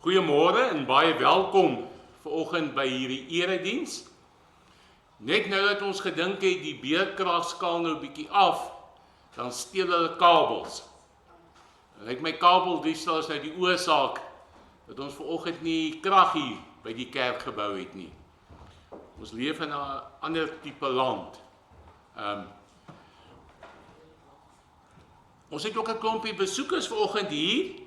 Goeiemôre en baie welkom vanoggend by hierdie erediens. Net nou dat ons gedink het die beerkrag skaal nou bietjie af, dan steel hulle kabels. Lyk my kabeldiefstal is nou die oorsaak dat ons vanoggend nie krag hier by die kerkgebou het nie. Ons leef in 'n ander tipe land. Ons het ook 'n klompie besoekers vanoggend hier,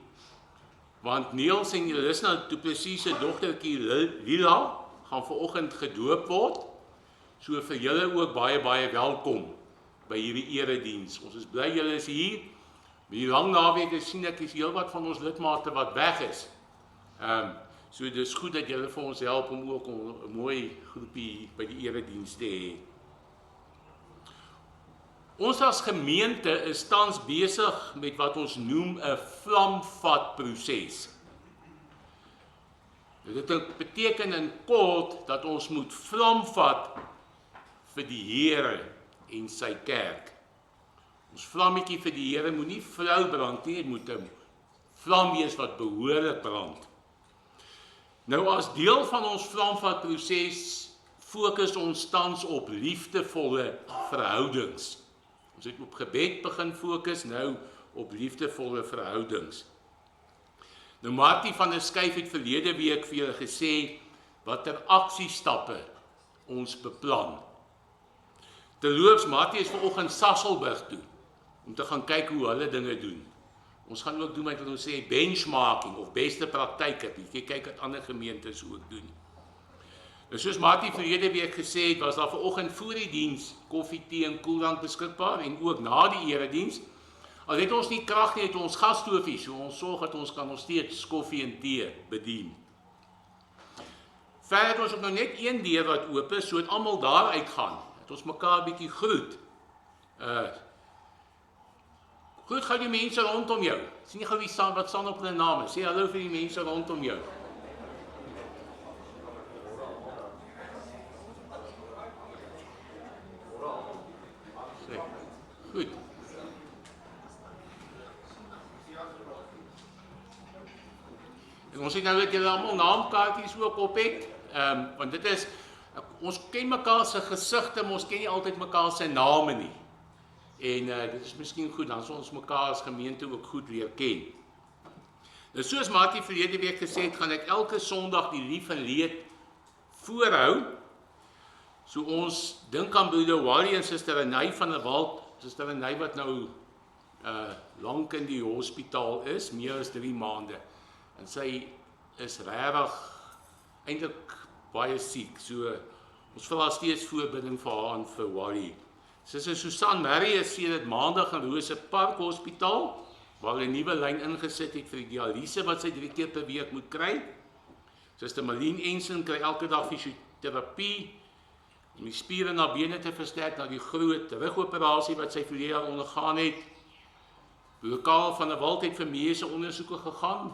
want Niels en Elisna Du Plessis se dogtertjie Lila gaan vanoggend gedoop word. So vir julle ook baie welkom by hierdie erediens. Ons is bly julle is hier. By die lang naweek sien ek is heelwat van ons lidmate wat weg is. So dit is goed dat julle vir ons help om ook 'n mooi groepie by die erediens te hê. Ons as gemeente is tans besig met wat ons noem 'n vlamvatproses. Dit beteken in kort dat ons moet vlamvat vir die Here en sy kerk. Ons vlammetjie vir die Here moet nie flou brand nie, dit moet 'n vlam wees wat behoorlik brand. Nou as deel van ons vlamvatproses fokus ons tans op liefdevolle verhoudings. Ons het op gebed begin fokus, nou op liefdevolle verhoudings. Nou Martie van der Skyf het verlede week vir julle gesê watter aksiestappe ons beplan. Terloops, Martie is vanoggend Sasolburg toe om te gaan kyk hoe hulle dinge doen. Ons gaan ook doen wat ons sê benchmarking of beste praktyke, kyk wat ander gemeentes ook doen. Nou soos Martie verlede week gesê het, was daar vanoggend voor die diens koffie, tee en koeldrank beskikbaar en ook na die erediens. Al het ons nie krag nie, het ons gasstofie, so ons sorg dat ons kan nog steeds koffie en tee bedien. Verder het ons ook nou net een deur wat oop is, so het almal daar uitgaan, dat ons mekaar bietjie groet. Groet gou die mense rondom jou. Sien nie gou wie wat staan op hulle name. Sê hallo vir die mense rondom jou. Sê, goed. En ons het nou dat julle almal naamkaartjies ook op het, want dit is, ons ken mekaar se gesigte, maar ons ken nie altyd mekaar se name nie. En dit is miskien goed, dan sal ons mekaar as gemeente ook goed leer ken. Nou soos Martie verlede week gesê het, gaan ek elke Sondag die lief en leed voorhou. So ons dink aan broeder Wally en suster Renay van der Walt, suster Renay wat nou lank in die hospitaal is, meer as 3 maande. En sy is regtig eintlik baie siek. So ons vra steeds voorbidding vir haar en vir Wally. Suster Susan Mary is sedert Maandag in Rose Park Hospitaal, waar hulle 'n nuwe lyn ingesit het vir die dialyse wat sy 3 keer per week moet kry. Suster Malien Ensen kry elke dag fisioterapie om die spiere na bene te versterk na die groot rugoperasie wat sy verlede jaar ondergaan het. Lokaal van 'n Walt het vir mediese ondersoeke gegaan.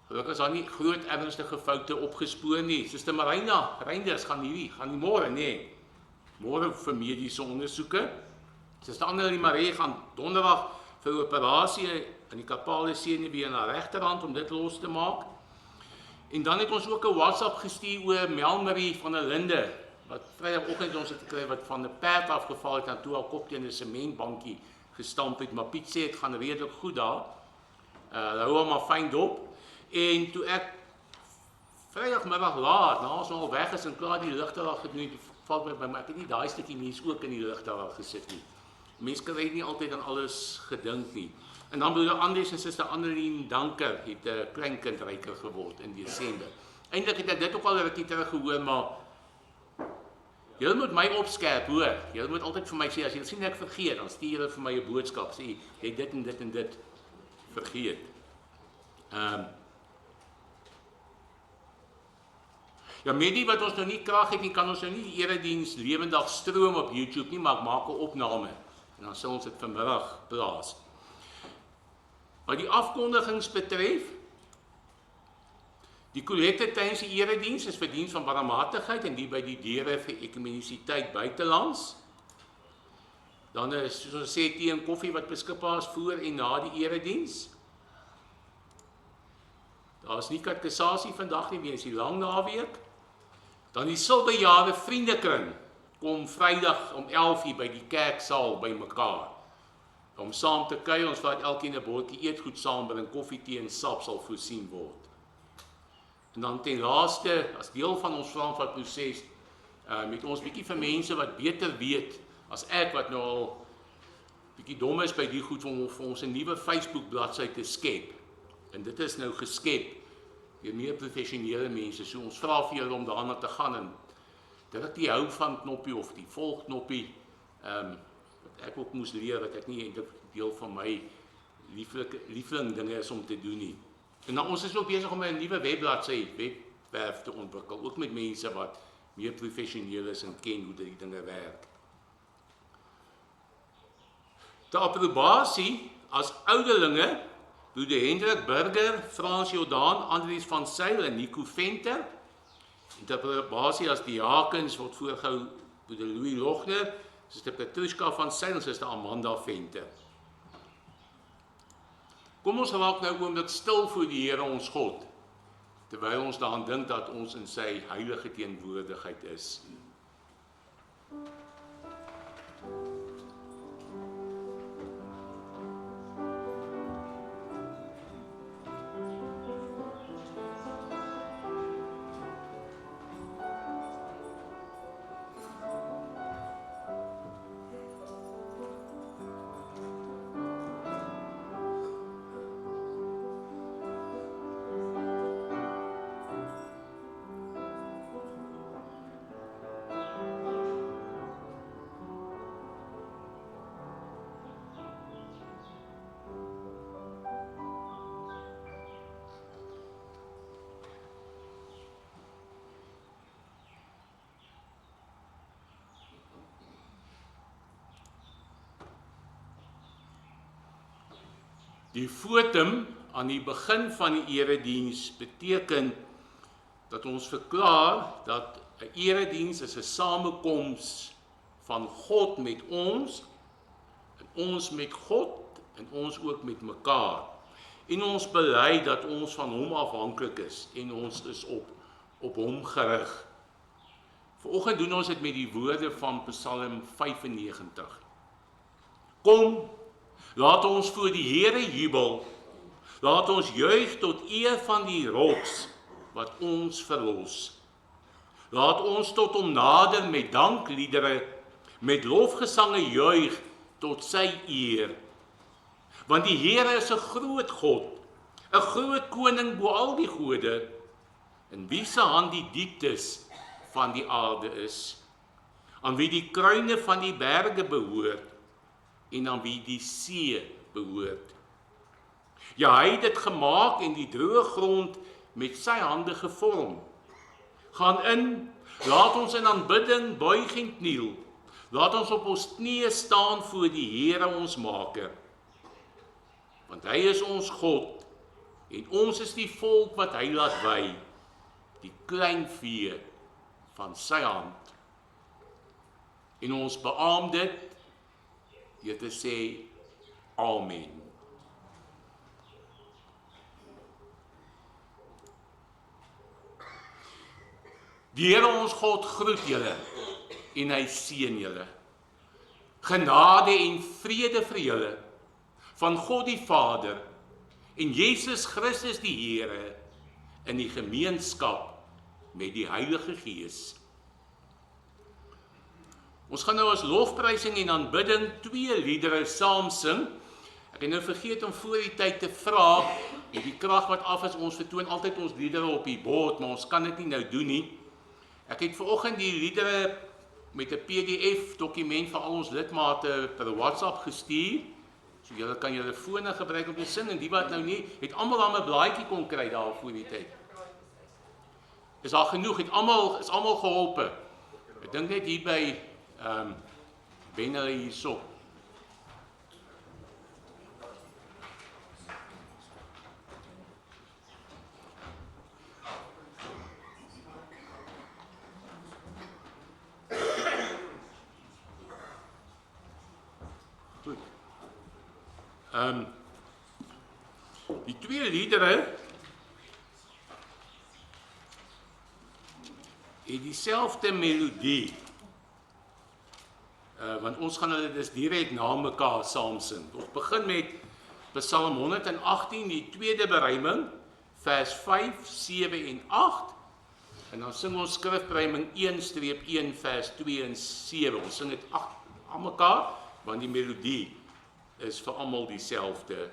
Gelukkig is daar nie groot ernstige foute opgespoor nie. Suster Marina Reinders gaan nie môre nee. Môre vir mediese ondersoeke. Suster Annelie Marie gaan donderdag vir operasie in die kapale senuwee in haar regterhand om dit los te maak. En dan het ons ook 'n WhatsApp gestuur oor Melmarie van der Linde, wat Vrydagoggend ons het gekry wat van 'n perd afgeval het en toe haar kop teen 'n sementbankie gestamp het, maar Piet sê dit gaan redelik goed daar. Hou hom maar fyn dop. En toe ek Vrydagmiddag laat, nou ons al weg is en klaar die ligte daar gedoen het, val my by my, ek het nie daai stukkie mens ook in die lig daar gesit nie. Mense kry nie altyd aan alles gedink nie. En dan broeder Andries en suster Annelien Danker het 'n kleinkindryker geword in Desember. Eintlik het ek dit ook al 'n rukkie terug gehoor, maar julle moet my opskerp, hoor. Julle moet altyd vir my sê, as julle sien ek vergeet, dan stuur julle vir my 'n boodskap, sê jy het dit en dit en dit vergeet. Ja, met die wat ons nou nie krag het nie, kan ons nou nie die erediens lewendig stroom op YouTube nie, maar ek maak 'n opname en dan sal ons dit vanmiddag plaas. Wat die afkondigings betref, die kollekte tydens die erediens is vir diens van barmhartigheid en die by die deure vir ekumenisiteit buitelands. Dan is, soos ons sê, tee en koffie wat beskikbaar is voor en na die erediens. Daar is nie katekisasie vandag nie, weens die lang naweek. Dan die Silverjare Vriendekring kom Vrydag om 11:00 by die kerksaal by mekaar. Om saam te kuier, ons vat elkeen 'n bordjie eetgoed saambring, koffie, tee en sap sal voorsien word. En dan ten laaste, as deel van ons Frankfurt-proses, met ons bietjie vir mense wat beter weet as ek wat nou al bietjie dom is by die goed om vir ons 'n nuwe Facebook bladsy te skep. En dit is nou geskep deur meer professionele mense. So ons vra vir julle om daarna te gaan en dit die hou van knoppie of die volg knoppie, wat ek ook moes leer, dat ek nie eintlik deel van my liefling dinge is om te doen nie. En dan ons is ook besig om 'n nuwe webwerf te ontwikkel, ook met mense wat meer professioneel is en ken hoe die dinge werk. De approbasie as ouderlinge, broeder Hendrik Burger, Frans Jordaan, Andries van Zyl en Nico Venter. De approbasie as diakens word voorgehou broeder Louis Lochner, Suster Petrushka van Zyl en Suster Amanda Venter. Kom ons raak nou oomblik stil voor die Here ons God, terwyl ons daaraan dink dat ons in sy heilige teenwoordigheid is. Die fotum aan die begin van die erediens beteken dat ons verklaar dat 'n erediens is 'n samekoms van God met ons, en ons met God, en ons ook met mekaar. En ons bely dat ons van hom afhanklik is, en ons is op hom gerig. Vanoggend doen ons dit met die woorde van Psalm 95. Kom, laat ons voor die Here jubel, laat ons juig tot eer van die rots wat ons verlos. Laat ons tot hom nader met dankliedere, met lofgesange juig tot sy eer. Want die Here is 'n groot God, 'n groot koning bo al die gode, in wie se hand die dieptes van die aarde is, aan wie die kruine van die berge behoort, en aan wie die see behoort. Ja, hy het dit gemaak en die droë grond met sy hande gevorm. Gaan in, laat ons in aanbidding buig en kniel, laat ons op ons knieë staan voor die Here ons Maker. Want hy is ons God, en ons is die volk wat hy laat wy, die klein vee van sy hand. En ons beaam dit, deur te sê, Amen. Die Here ons God groet julle, en hy seën julle. Genade en vrede vir julle, van God die Vader, en Jesus Christus die Here, in die gemeenskap met die Heilige Gees. Ons gaan nou as lofprysing en aanbidding 2 liedere saam sing. Ek het nou vergeet om voor die tyd te vra, met die krag wat af is, ons vertoon altyd ons liedere op die bord, maar ons kan dit nie nou doen nie. Ek het vanoggend die liedere met 'n PDF dokument vir al ons lidmate per WhatsApp gestuur. So julle kan julle fone gebruik om te sing, en die wat nou nie, het almal dan 'n blaadjie kon kry daar voor die tyd. Is daar genoeg, is almal geholpe. Ek dink net hier by ben hulle hierso. Goed. Die 2 liedere het dieselfde melodie. Want ons gaan hulle dus direk na mekaar saam sing. Ons begin met Psalm 118, die tweede beruiming, vers 5, 7 en 8. En dan sing ons skrifberuiming 1-1, vers 2 en 7. Ons sing dit aan mekaar, want die melodie is vir almal dieselfde.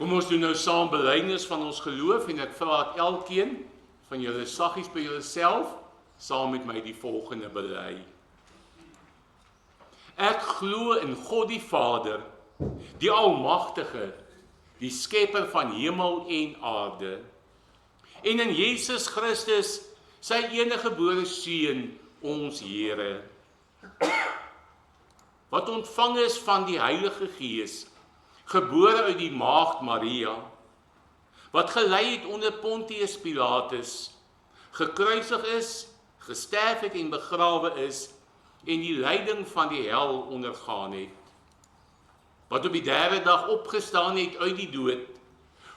Kom ons doen nou saam belydenis van ons geloof en ek vra dat elkeen van julle saggies by julleself saam met my die volgende bely. Ek glo in God die Vader, die Almagtige, die Skepper van hemel en aarde, en in Jesus Christus, sy enige gebore Seun, ons Here, wat ontvang is van die Heilige Gees, gebore uit die maagd Maria, wat gelei het onder Pontius Pilatus, gekruisig is, gesterf het en begrawe is, en die lyding van die hel ondergaan het, wat op die derde dag opgestaan het uit die dood,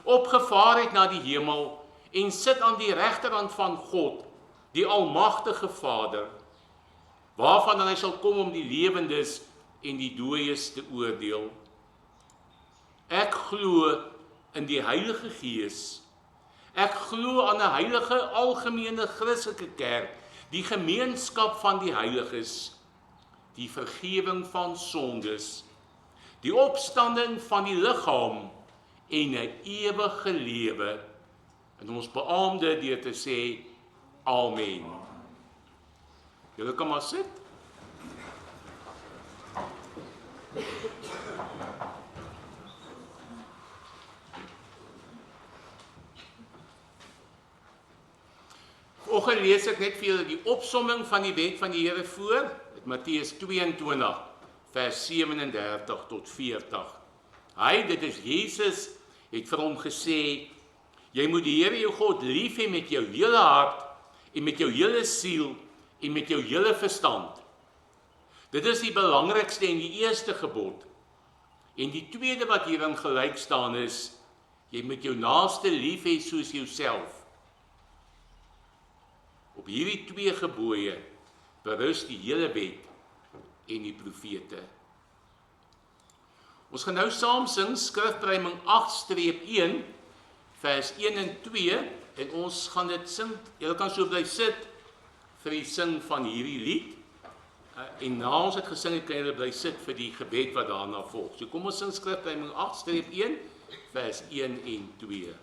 opgevaar het na die hemel, en sit aan die regterhand van God, die almagtige Vader, waarvan dan hy sal kom om die lewendes en die dooies te oordeel. Ek glo in die Heilige Gees. Ek glo aan 'n heilige algemene Christelike kerk, die gemeenskap van die heiliges, die vergifnis van sondes, die opstanding van die liggaam en 'n ewige lewe. En ons beamoen dit deur te sê Amen. Julle kan maar sit. Vanoggend lees ek net vir julle die opsomming van die wet van die Here voor, uit Matteus 22, vers 37 tot 40. Hy, dit is Jesus, het vir hom gesê, jy moet die Here jou God lief hê met jou hele hart, en met jou hele siel, en met jou hele verstand. Dit is die belangrikste en die eerste gebod. En die tweede wat hierin gelyk staan is, jy moet jou naaste lief hê soos jouself. Op hierdie twee gebooie berus die hele wet en die profete. Ons gaan nou saam sing Skrifruiming 8-1, vers 1 en 2, en ons gaan dit sing. Julle kan so bly sit vir die sing van hierdie lied, en na ons het gesing het, kan julle bly sit vir die gebed wat daarna volg. So kom ons sing Skrifruiming 8-1, vers 1 en 2.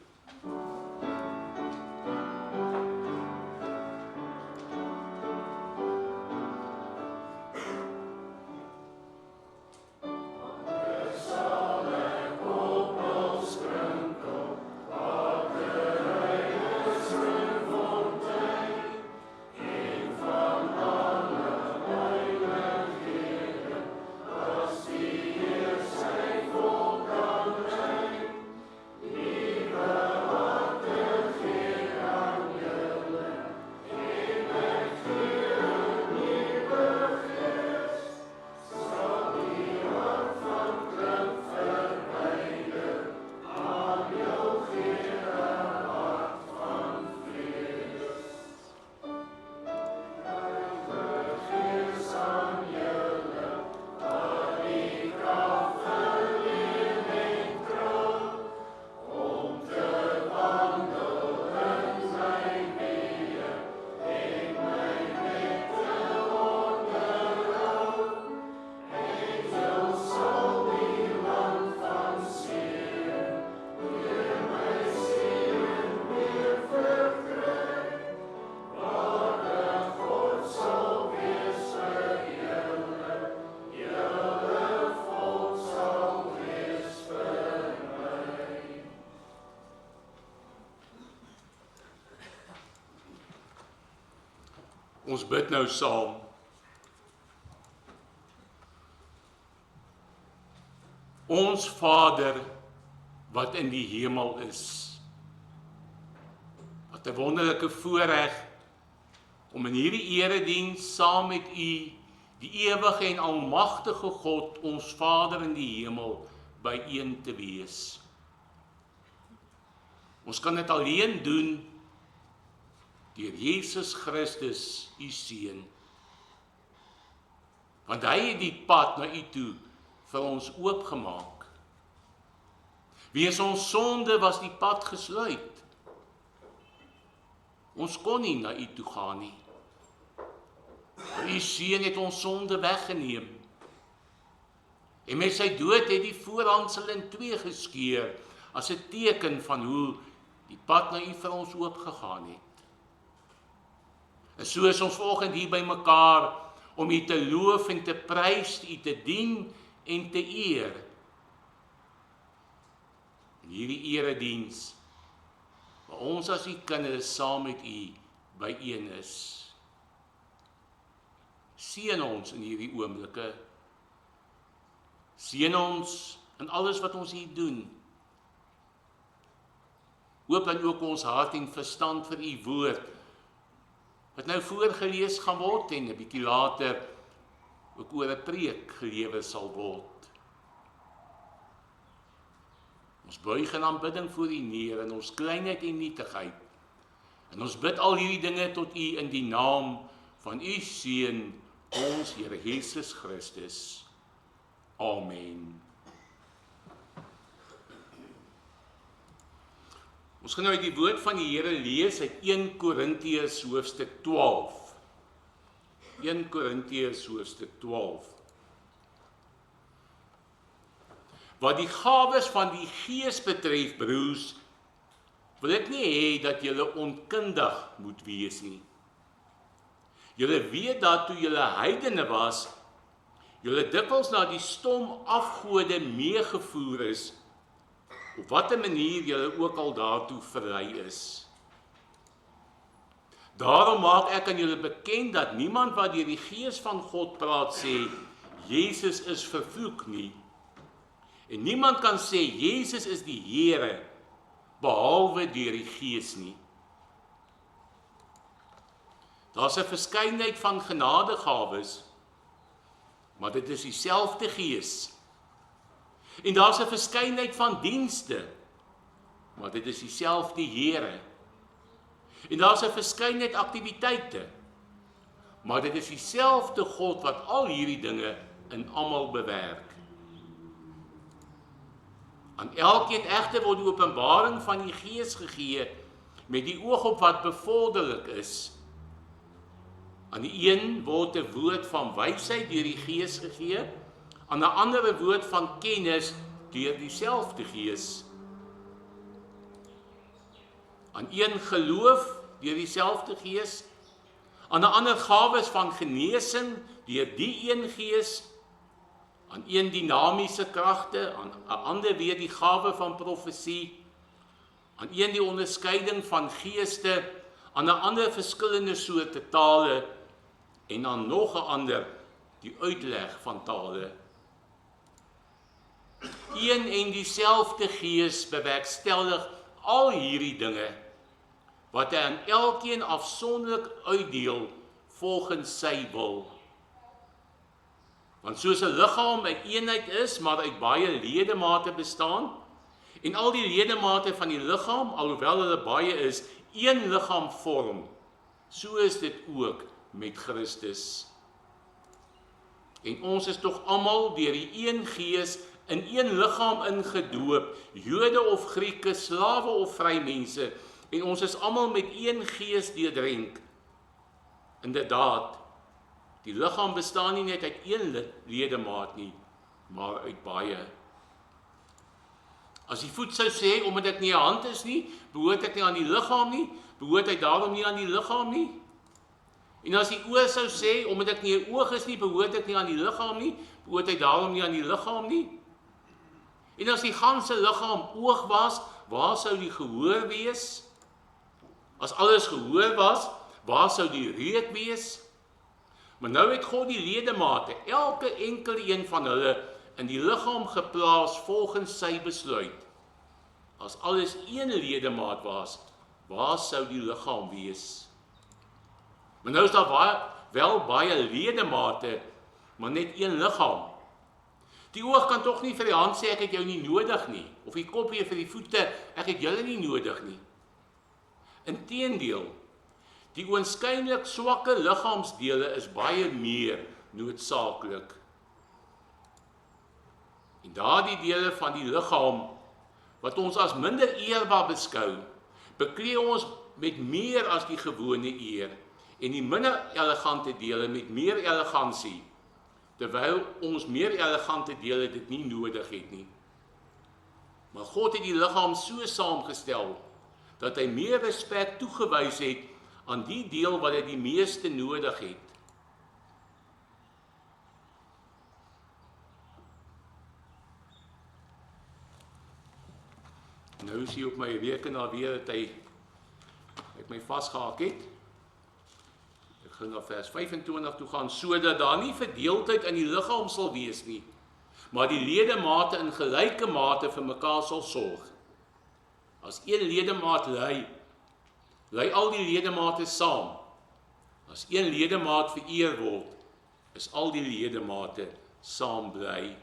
Ons bid nou saam. Ons Vader wat in die hemel is. Wat 'n wonderlike voorreg om in hierdie erediens saam met U, die ewige en almagtige God, ons Vader in die hemel, byeen te wees. Ons kan dit alleen doen deur Jesus Christus, U Seun. Want hy het die pad na U toe vir ons oopgemaak. Weens ons sonde was die pad gesluit. Ons kon nie na U toe gaan nie. U Seun het ons sonde weggeneem. En met sy dood het die voorhangsel in twee geskeur, as 'n teken van hoe die pad na U vir ons oopgegaan het. En so is ons vanoggend hier by mekaar om U te loof en te prys, U te dien en te eer. In hierdie erediens, waar ons as U kinders saam met U byeen is. Seën ons in hierdie oomblikke Seën ons in alles wat ons hier doen. Open ook ons hart en verstand vir u woord, wat nou voorgelees gaan word en 'n bietjie later ook oor 'n preek gelewe sal word. Ons buig in aanbidding voor u neer in ons kleinheid en nietigheid. En ons bid al hierdie dinge tot u in die naam van u Seun, ons Here Jesus Christus. Amen. Ons gaan nou uit die woord van die Here lees uit 1 Korintiërs hoofstuk 12. 1 Korintiërs hoofstuk 12. Wat die gawes van die Gees betref, broers, wil ek nie hê dat julle onkundig moet wees nie. Julle weet dat toe julle heidene was, julle dikwels na die stom afgode meegevoer is, op watter manier julle ook al daartoe verlei is. Daarom maak ek aan julle bekend dat niemand wat deur die Gees van God praat sê, Jesus is vervloek nie. En niemand kan sê, Jesus is die Here, behalwe deur die Gees nie. Daar's 'n verskeidenheid van genadegawes, maar dit is dieselfde Gees. En daar's 'n verskeidenheid van dienste, maar dit is dieselfde Here. En daar's 'n verskeidenheid aktiwiteite, maar dit is dieselfde God wat al hierdie dinge in almal bewerk. Aan elkeen egter word die openbaring van die Gees gegee met die oog op wat bevorderlik is. Aan die een word 'n woord van wysheid deur die Gees gegee, aan 'n ander 'n woord van kennis deur dieselfde Gees. Aan een geloof deur dieselfde Gees, aan 'n ander gawes van genesing deur die een Gees, aan een dinamiese kragte, aan 'n ander weer die gawe van profesie, aan een die onderskeiding van geeste, aan 'n ander verskillende soorte tale en aan nog 'n ander die uitleg van tale. Een en dieselfde Gees bewerkstellig al hierdie dinge, wat hy aan elkeen afsonderlik uitdeel volgens sy wil. Want soos 'n liggaam 'n eenheid is, maar uit baie ledemate bestaan, en al die ledemate van die liggaam, alhoewel hulle baie is, een liggaam vorm, so is dit ook met Christus. En ons is tog almal deur die een Gees in een liggaam ingedoop, Jode of Grieke, slawe of vrymense, en ons is almal met een Gees deurdrenk. Inderdaad, die liggaam bestaan nie net uit een ledemaat nie, maar uit baie. As die voet sou sê, omdat ek nie 'n hand is nie, behoort ek nie aan die liggaam nie, behoort hy daarom nie aan die liggaam nie? En as die oor sou sê, omdat ek nie 'n oog is nie, behoort ek nie aan die liggaam nie, behoort hy daarom nie aan die liggaam nie? En as die ganse liggaam oog was, waar sou die gehoor wees? As alles gehoor was, waar sou die reuk wees? Maar nou het God die ledemate, elke enkele een van hulle, in die liggaam geplaas volgens sy besluit. As alles een ledemaat was, waar sou die liggaam wees? Maar nou is daar wel baie ledemate, maar net een liggaam. Die oog kan tog nie vir die hand sê, ek het jou nie nodig nie, of die kop weer vir die voete, ek het julle nie nodig nie. Inteendeel, die oënskynlik swakke liggaamsdele is baie meer noodsaaklik. En daardie dele van die liggaam, wat ons as minder eerbaar beskou, beklee ons met meer as die gewone eer, en die minder elegante dele met meer elegansie, terwyl ons meer elegante dele dit nie nodig het nie. Maar God het die liggaam so saamgestel, dat hy meer respek toegewys het aan die deel wat hy die meeste nodig het. Nou is hy op my rekenaar weer dat hy my vasgehak het. Ek gaan na vers 25 toe gaan, sodat daar nie verdeeldheid in die liggaam sal wees nie, maar die ledemate in gelyke mate vir mekaar sal sorg. As een ledemaat ly al die ledemate saam. As een ledemaat vereer word, is al die ledemate saam bly.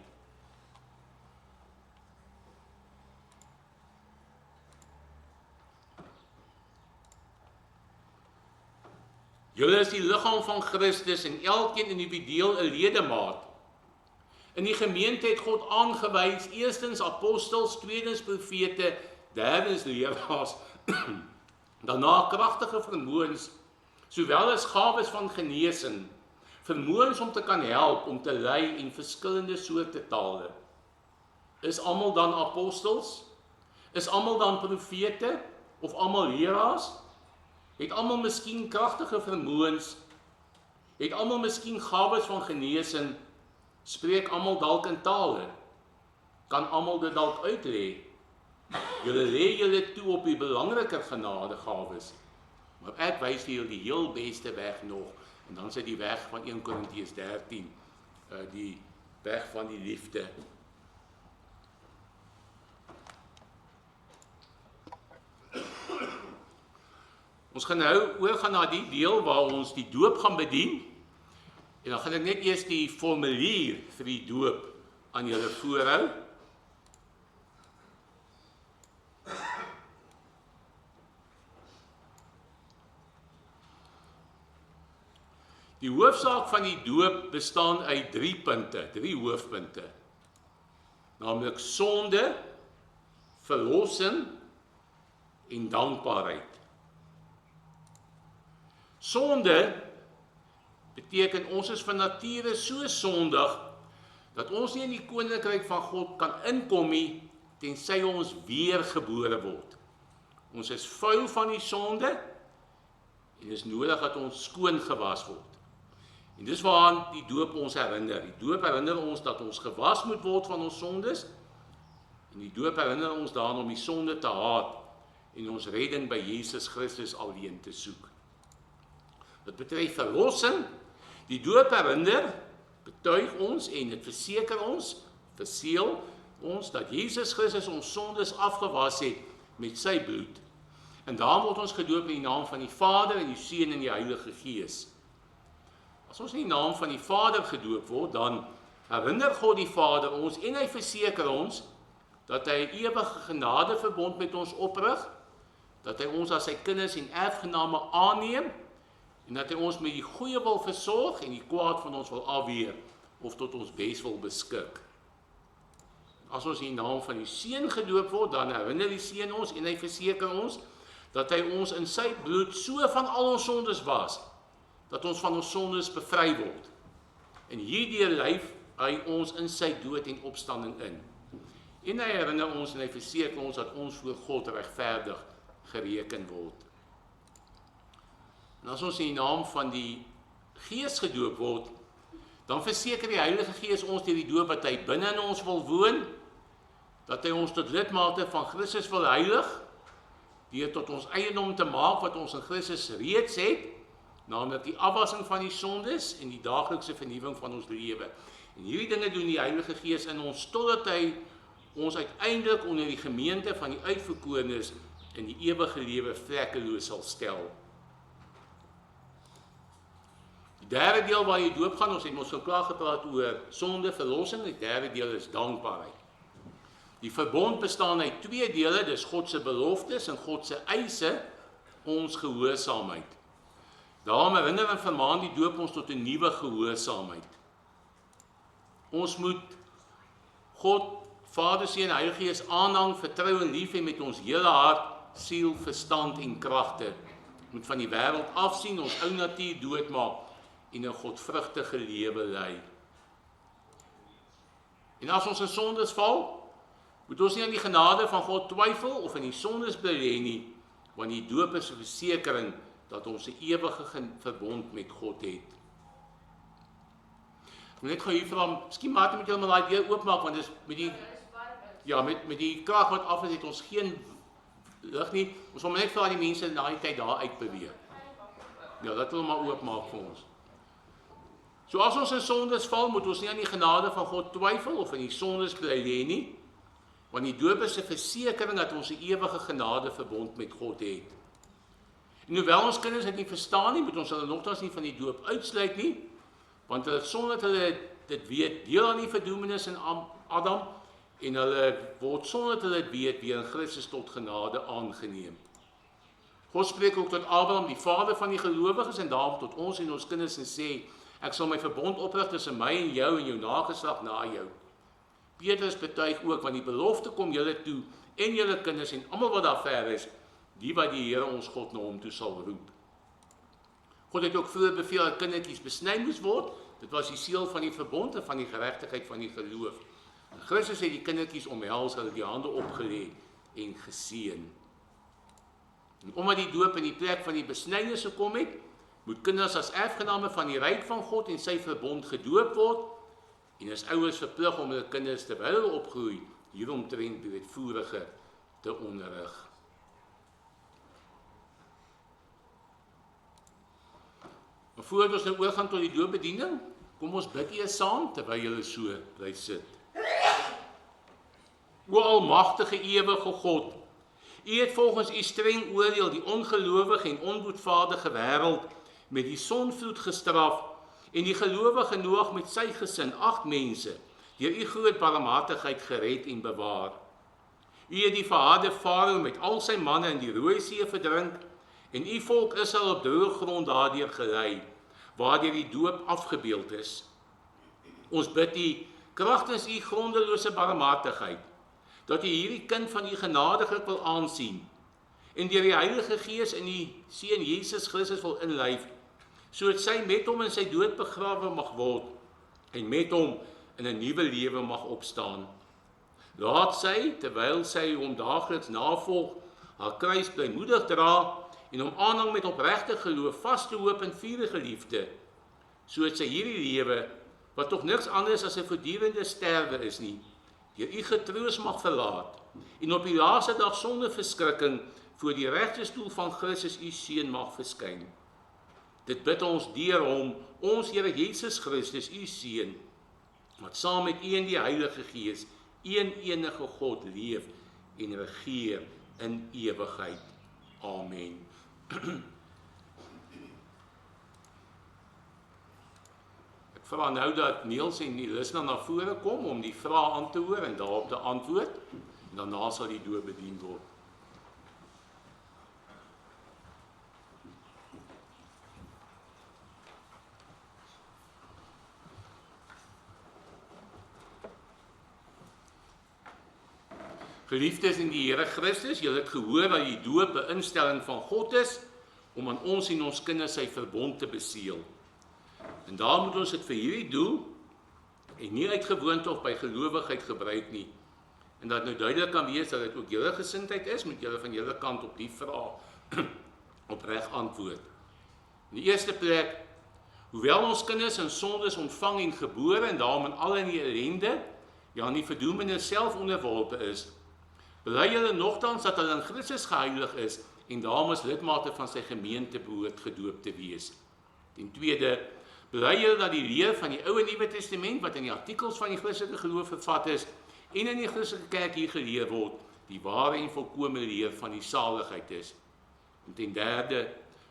Julle is die liggaam van Christus en elkeen individueel 'n ledemaat. In die gemeente het God aangewys, eerstens apostels, tweedens profete, derdens leraars, daarna kragtige vermoëns, sowel as gawes van genesing, vermoëns om te kan help, om te lei en verskillende soorte tale. Is almal dan apostels? Is almal dan profete? Of almal leraars? Het almal miskien kragtige vermoëns? Het almal miskien gawes van genesing? Spreek almal dalk in tale? Kan almal dit dalk uitlê? Julle lê julle toe op die belangriker genadegawes, maar ek wys vir julle die heel beste weg nog, en dan is dit die weg van 1 Korintiërs 13, die weg van die liefde. Ons gaan nou oorgaan na die deel waar ons die doop gaan bedien, en dan gaan ek net eers die formulier vir die doop aan julle voorhou. Die hoofsaak van die doop bestaan uit 3 punte, 3 hoofpunte. Naamlik sonde, verlossing en dankbaarheid. Sonde beteken ons is van nature so sondig dat ons nie in die koninkryk van God kan inkom nie tensy ons weergebore word. Ons is vuil van die sonde en dit is nodig dat ons skoon gewas word. En dis waaraan die doop ons herinner. Die doop herinner ons dat ons gewas moet word van ons sondes en die doop herinner ons daaraan om die sonde te haat en ons redding by Jesus Christus alleen te soek. Dit betref verlossing. Die doop herinner, betuig ons en dit verseker ons, verseël ons dat Jesus Christus ons sondes afgewas het met sy bloed. En daarom word ons gedoop in die naam van die Vader en die Seun en die Heilige Gees. As ons in die naam van die Vader gedoop word, dan herinner God die Vader ons en hy verseker ons dat hy 'n ewige genadeverbond met ons oprig, dat hy ons as sy kinders en erfgename aanneem en dat hy ons met die goeie wil versorg en die kwaad van ons wil afweer of tot ons bes wil beskik. As ons in die naam van die Seun gedoop word, dan herinner die Seun ons en hy verseker ons dat hy ons in sy bloed so van al ons sondes was, dat ons van ons sondes bevry word. En hierdeur lyf hy ons in sy dood en opstanding in. En hy herinner ons en hy verseker ons dat ons voor God regverdig gereken word. En as ons in die naam van die Gees gedoop word, dan verseker die Heilige Gees ons deur die doop dat hy binne in ons wil woon, dat hy ons tot lidmate van Christus wil heilig, deur tot ons eiendom te maak wat ons in Christus reeds het, naamlik die afwassing van die sondes en die daaglikse vernuwing van ons lewe. En hierdie dinge doen die Heilige Gees in ons totdat hy ons uiteindelik onder die gemeente van die uitverkorenes in die ewige lewe vlekkeloos sal stel. Die derde deel waar jy doop gaan, ons het ons geklaar gepraat oor sonde, verlossing, die derde deel is dankbaarheid. Die verbond bestaan uit 2 dele, dis God se beloftes en God se eise, ons gehoorsaamheid. Daarom herinner en vermaan die doop ons tot 'n nuwe gehoorsaamheid. Ons moet God, Vader, Seun en Heilige Gees aanhang, vertrou en lief hê met ons hele hart, siel, verstand en kragte. Moet van die wêreld afsien, ons ou natuur doodmaak en 'n godvrugtige lewe lei. En as ons in sondes val, moet ons nie aan die genade van God twyfel of in die sondes bly lê nie, want die doop is 'n versekering dat ons 'n ewige verbond met God het. Ek wil net gou hier vra, miskien maak jy met julle maar daai deur oopmaak, want dis met die met die krag wat af is, het ons geen lig nie. Ons wil net vir die mense na die tyd daar uitbeweeg. Ja, dat wil maar oopmaak vir ons. So as ons in sondes val, moet ons nie aan die genade van God twyfel of in die sondes bly lê nie, want die doop is 'n versekering dat ons 'n ewige genadeverbond met God het. En hoewel ons kinders dit nie verstaan nie, moet ons hulle nogtans nie van die doop uitsluit nie, want hulle sonder dat hulle dit weet, deel aan die verdoemenis in Adam, en hulle word sonder dat hulle dit weet, weer in Christus tot genade aangeneem. God spreek ook tot Abraham, die vader van die gelowiges, en daarom tot ons en ons kinders en sê, ek sal my verbond oprig tussen my en jou nageslag na jou. Petrus betuig ook, want die belofte kom julle toe, en julle kinders, en almal wat daar ver is, die wat die Here ons God na hom toe sal roep. God het ook vroeër beveel dat kindertjies besny moes word, dit was die seël van die verbond en van die geregtigheid van die geloof. En Christus het die kindertjies omhels, hulle die hande opgelê en geseën. En omdat die doop in die plek van die besnydenis gekom het, moet kinders as erfgename van die ryk van God en sy verbond gedoop word, en is ouers verplig om hulle kinders terwyl hulle opgroei, hieromtrent breedvoeriger te onderrig. Maar voordat ons nou oorgaan tot die doopbediening, kom ons bid eers saam terwyl julle so bly sit. O almagtige ewige God, U het volgens U streng oordeel die ongelowige en onboetvaardige wêreld met die sonvloed gestraf en die gelowige Noag met sy gesin, 8 mense, deur U groot barmhartigheid gered en bewaar. U het die verharde Farao met al sy manne in die Rooi See verdrink en U volk Israel op droë grond daardeur gelei, waardeur die doop afgebeeld is. Ons bid U, kragtens U grondelose barmhartigheid, dat U hierdie kind van U genadiglik wil aansien en deur die Heilige Gees in U Seun Jesus Christus wil inlyf, sodat sy met hom in sy dood begrawe mag word en met hom in 'n nuwe lewe mag opstaan. Laat sy, terwyl sy hom daagliks navolg, haar kruis blymoedig dra en hom aanhang met opregte geloof, vaste hoop en vurige liefde, sodat sy hierdie lewe, wat tog niks anders as 'n voortdurende sterwe is nie, deur U getroos mag verlaat en op die laaste dag sonder verskrikking voor die regterstoel van Christus U Seun mag verskyn. Dit bid ons deur hom, ons Here Jesus Christus, U Seun, wat saam met U en die Heilige Gees, een enige God leef en regeer in ewigheid. Amen. Ek vra nou dat Niels en Elisna na vore kom om die vrae aan te hoor en daarop te antwoord, en daarna sal die doop bedien word. Geliefdes in die Here Christus, julle het gehoor dat die doop 'n instelling van God is, om aan ons en ons kinders sy verbond te beseël. En daar moet ons dit vir hierdie doel, en nie uit gewoonte of by gelowigheid gebruik nie. En dat nou duidelik kan wees dat dit ook julle gesindheid is, moet julle van julle kant op die vraag opreg antwoord. In die eerste plek, hoewel ons kinders in sondes ontvang en gebore en daarom in al in die ellende, ja in die verdoemenis self onderworpe is, bely julle nogtans dat hulle in Christus geheilig is en daarom as lidmate van sy gemeente behoort gedoop te wees. Ten tweede, bely julle dat die leer van die Ou en Nuwe Testament wat in die artikels van die Christelike geloof vervat is en in die Christelike kerk hier geleer word, die ware en volkome leer van die saligheid is. En ten derde,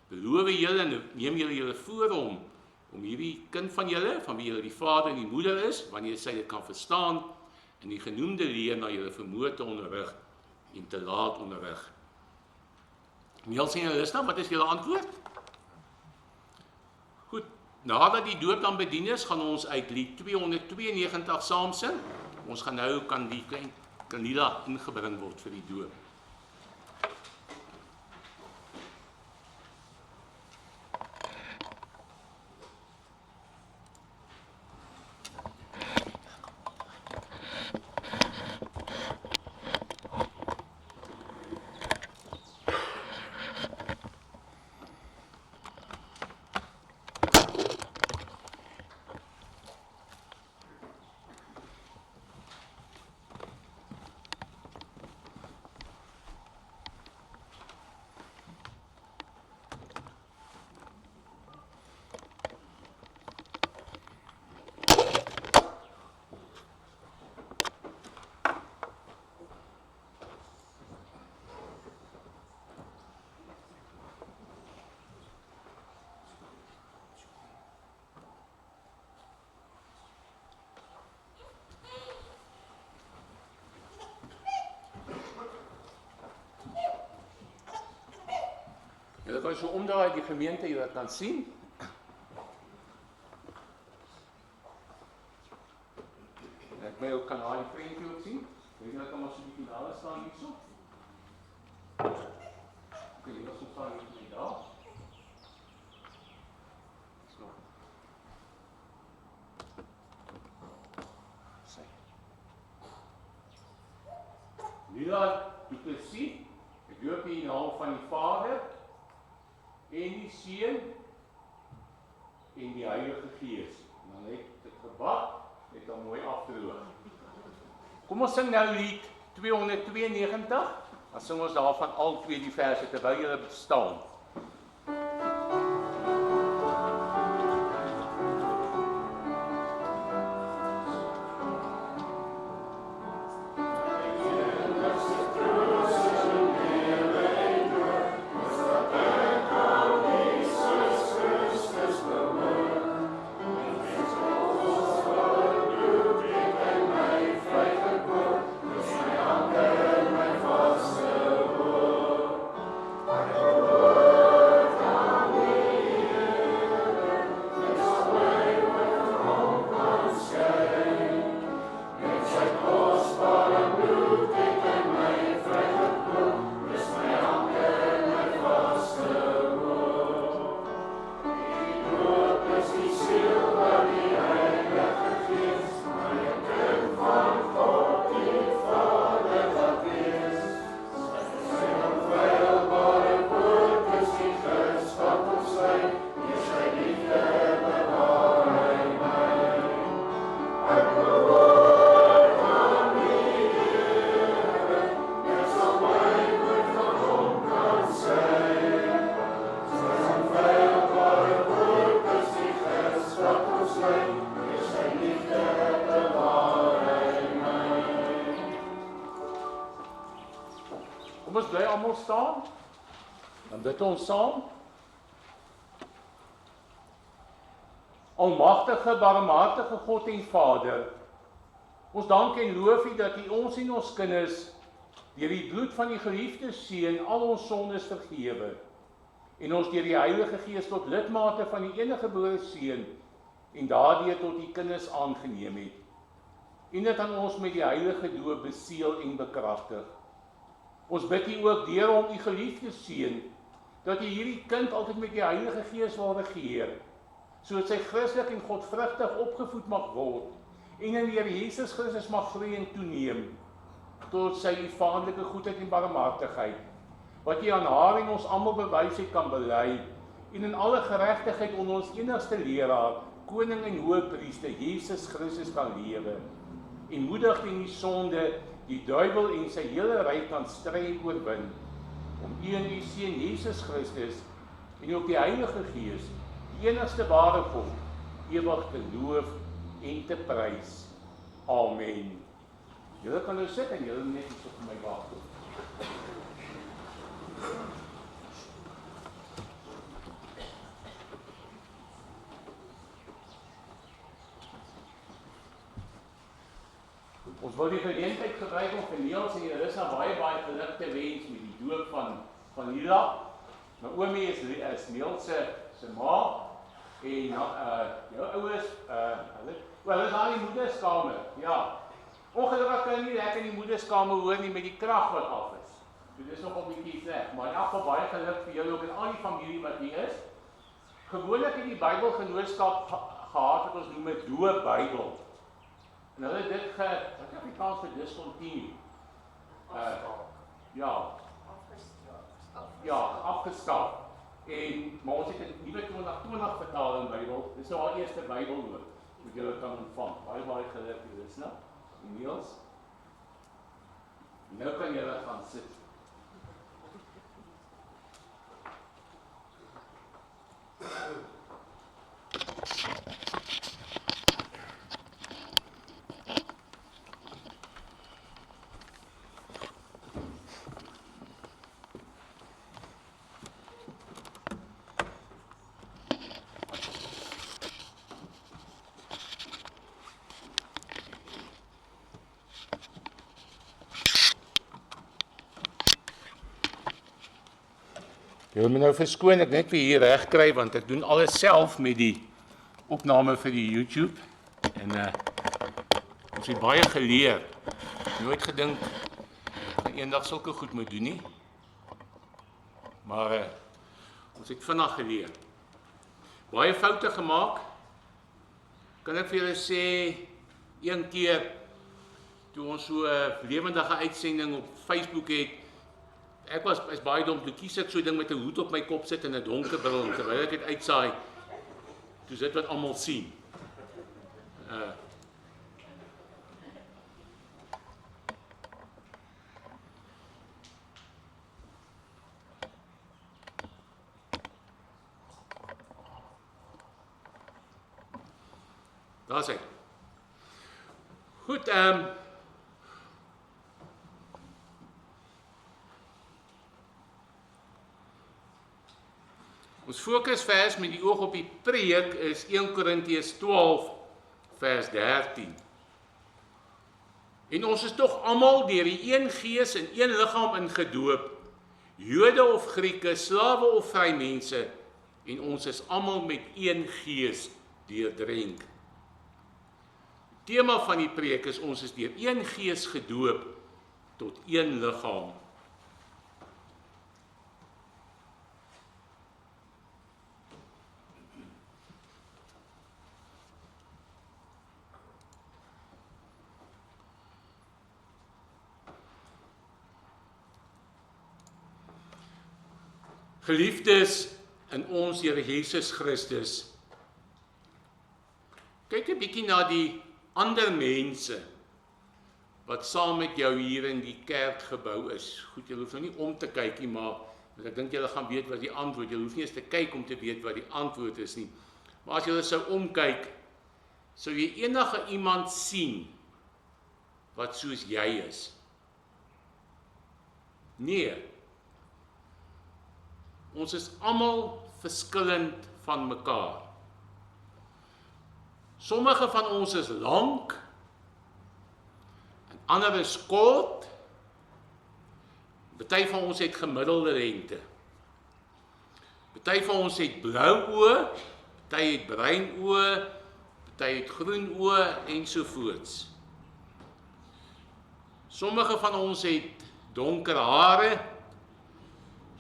beloof julle en neem julle voor om hierdie kind van julle, van wie julle die vader en die moeder is, wanneer sy dit kan verstaan, en die genoemde leer na julle vermoë te onderrig en te laat onderrig. Niels en Elisna, wat is julle antwoord? Goed, nadat die doop dan bedien is, gaan ons uit lied 292 saam sing. Ons gaan nou kan die klein kanila ingebring word vir die doop. kan so omdraai die gemeente jy kan sien. Ek my ook kan daar die prentjie ook sien. Weet jy dat kan maar so 'n bietjie daar staan hierso. Okay, hier so staan hier daar. So. Sê. Nu dan, jy kan sien, ek loop hier in die naam van die Vader en die Seun en die Heilige Gees. En dan het dit gebak, het dan mooi afdroog. Kom ons sing nou lied 292, dan sing ons daarvan al twee die verse terwyl julle staan. Kom ons bly almal staan. Dan bid ons saam. Almagtige, barmhartige God en Vader, ons dank en loof U dat U ons en ons kinders deur die bloed van die geliefde Seun al ons sondes vergewe en ons deur die Heilige Gees tot lidmate van die eniggebore Seun en daardeur tot U kinders aangeneem het. En dit aan ons met die heilige doop beseël en bekragtig. Ons bid U ook deur hom U geliefde Seun dat U hierdie kind altyd met die Heilige Gees wil regeer, sodat sy Christelik en godvrugtig opgevoed mag word en in die Here Jesus Christus mag groei en toeneem tot sy U vaderlike goedheid en barmhartigheid, wat U aan haar en ons almal bewys het kan bely en in alle geregtigheid onder ons enigste leraar, koning en hoëpriester Jesus Christus kan lewe en moedig teen die sonde, die duiwel en sy hele ryk kan stry en oorwin, om U en U Seun Jesus Christus en ook die Heilige Gees, die enigste ware God, ewig te loof en te prys. Amen. Julle kan nou sit en julle net iets op my wag. Ons wil die geleentheid gebruik om vir Niels en Larissa baie geluk te wens met die doop van Lila. My oomie is Niels se ma en jou ouers, hulle is daar in die moederskamer. Ja. Ongelukkig kan jy nie lekker in die moederskamer hoor nie met die krag wat af is. So dis nog 'n bietjie sleg, maar in elk geval baie geluk vir julle ook en al die familie wat hier is. Gewoonlik het die Bybelgenootskap gehad wat ons noem 'n doopbybel. En hulle het dit wat is Afrikaans vir discontinue? Afgeskaf. Maar ons het 'n nuwe 2020 vertaling Bybel. Dis nou al eerste Bybelwoord wat julle kan ontvang. Baie geluk hier is, né? Niels. Nou kan julle gaan sit. Jy wil my nou verskoon, ek net weer hier reg kry want ek doen alles self met die opname vir die YouTube en ons het baie geleer. Nooit gedink dat eendag sulke goed moet doen nie. Maar ons het vinnig geleer. Baie foute gemaak. Kan ek vir julle sê, een keer toe ons so 'n lewendige uitsending op Facebook het, ek is baie dom, toe kies ek so 'n ding met 'n hoed op my kop sit en 'n donker bril, en terwyl ek dit uitsaai, toe sit wat almal sien. Daar is hy. Goed, ons fokusvers met die oog op die preek is 1 Korintiërs 12 vers 13. En ons is tog almal deur die een gees in een liggaam ingedoop, Jode of Grieke, slawe of vrymense, en ons is almal met een gees deurdrenk. Die tema van die preek is ons is deur een gees gedoop tot een liggaam. Geliefdes in ons Here Jesus Christus, kyk 'n bietjie na die ander mense wat saam met jou hier in die kerkgebou is. Goed, jy hoef nou nie om te kyk nie, maar ek dink julle gaan weet wat die antwoord. Jy hoef nie eens te kyk om te weet wat die antwoord is nie. Maar as julle sou omkyk, sou jy enige iemand sien wat soos jy is? Nee. Ons is almal verskillend van mekaar. Sommige van ons is lank, en ander is kort, party van ons het gemiddelde lengte. Party van ons het blou oë, party het bruin oë, party het groen oë ensovoorts. Sommige van ons het donker hare,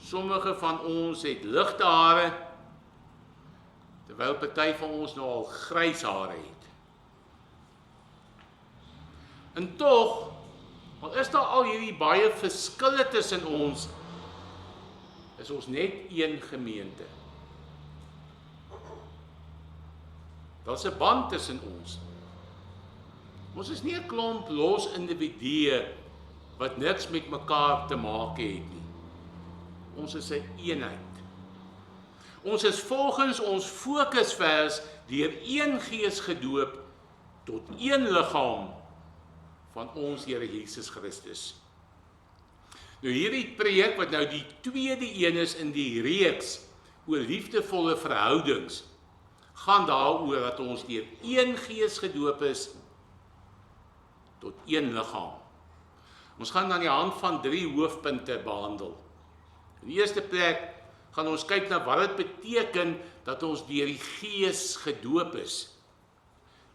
sommige van ons het ligte hare, terwyl party van ons nou al grys hare het. En tog, al is daar al hierdie baie verskille tussen ons, is ons net een gemeente. Daar's 'n band tussen ons. Ons is nie 'n klomp los individue wat niks met mekaar te maak het nie. Ons is 'n eenheid. Ons is volgens ons fokusvers deur een gees gedoop tot een liggaam van ons Here Jesus Christus. Nou hierdie preek wat nou die tweede een is in die reeks oor liefdevolle verhoudings, gaan daaroor dat ons deur een gees gedoop is tot een liggaam. Ons gaan aan die hand van 3 hoofpunte behandel. In die eerste plek gaan ons kyk na wat dit beteken dat ons deur die Gees gedoop is.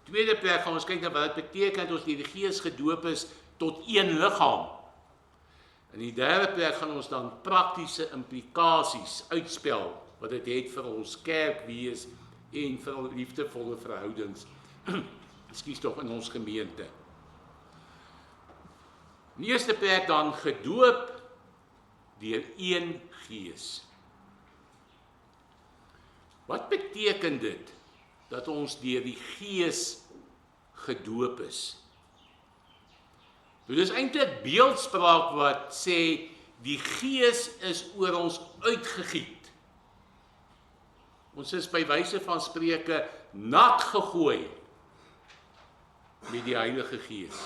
Tweede plek gaan ons kyk na wat dit beteken dat ons deur die Gees gedoop is tot een liggaam. In die derde plek gaan ons dan praktiese implikasies uitspel wat dit het vir ons kerkwees en vir ons liefdevolle verhoudings. Ekskuus tog in ons gemeente. In die eerste plek dan gedoop deur een gees. Wat beteken dit dat ons deur die Gees gedoop is? Dit is eintlik beeldspraak wat sê die Gees is oor ons uitgegiet. Ons is by wyse van spreuke nat gegooi met die Heilige Gees.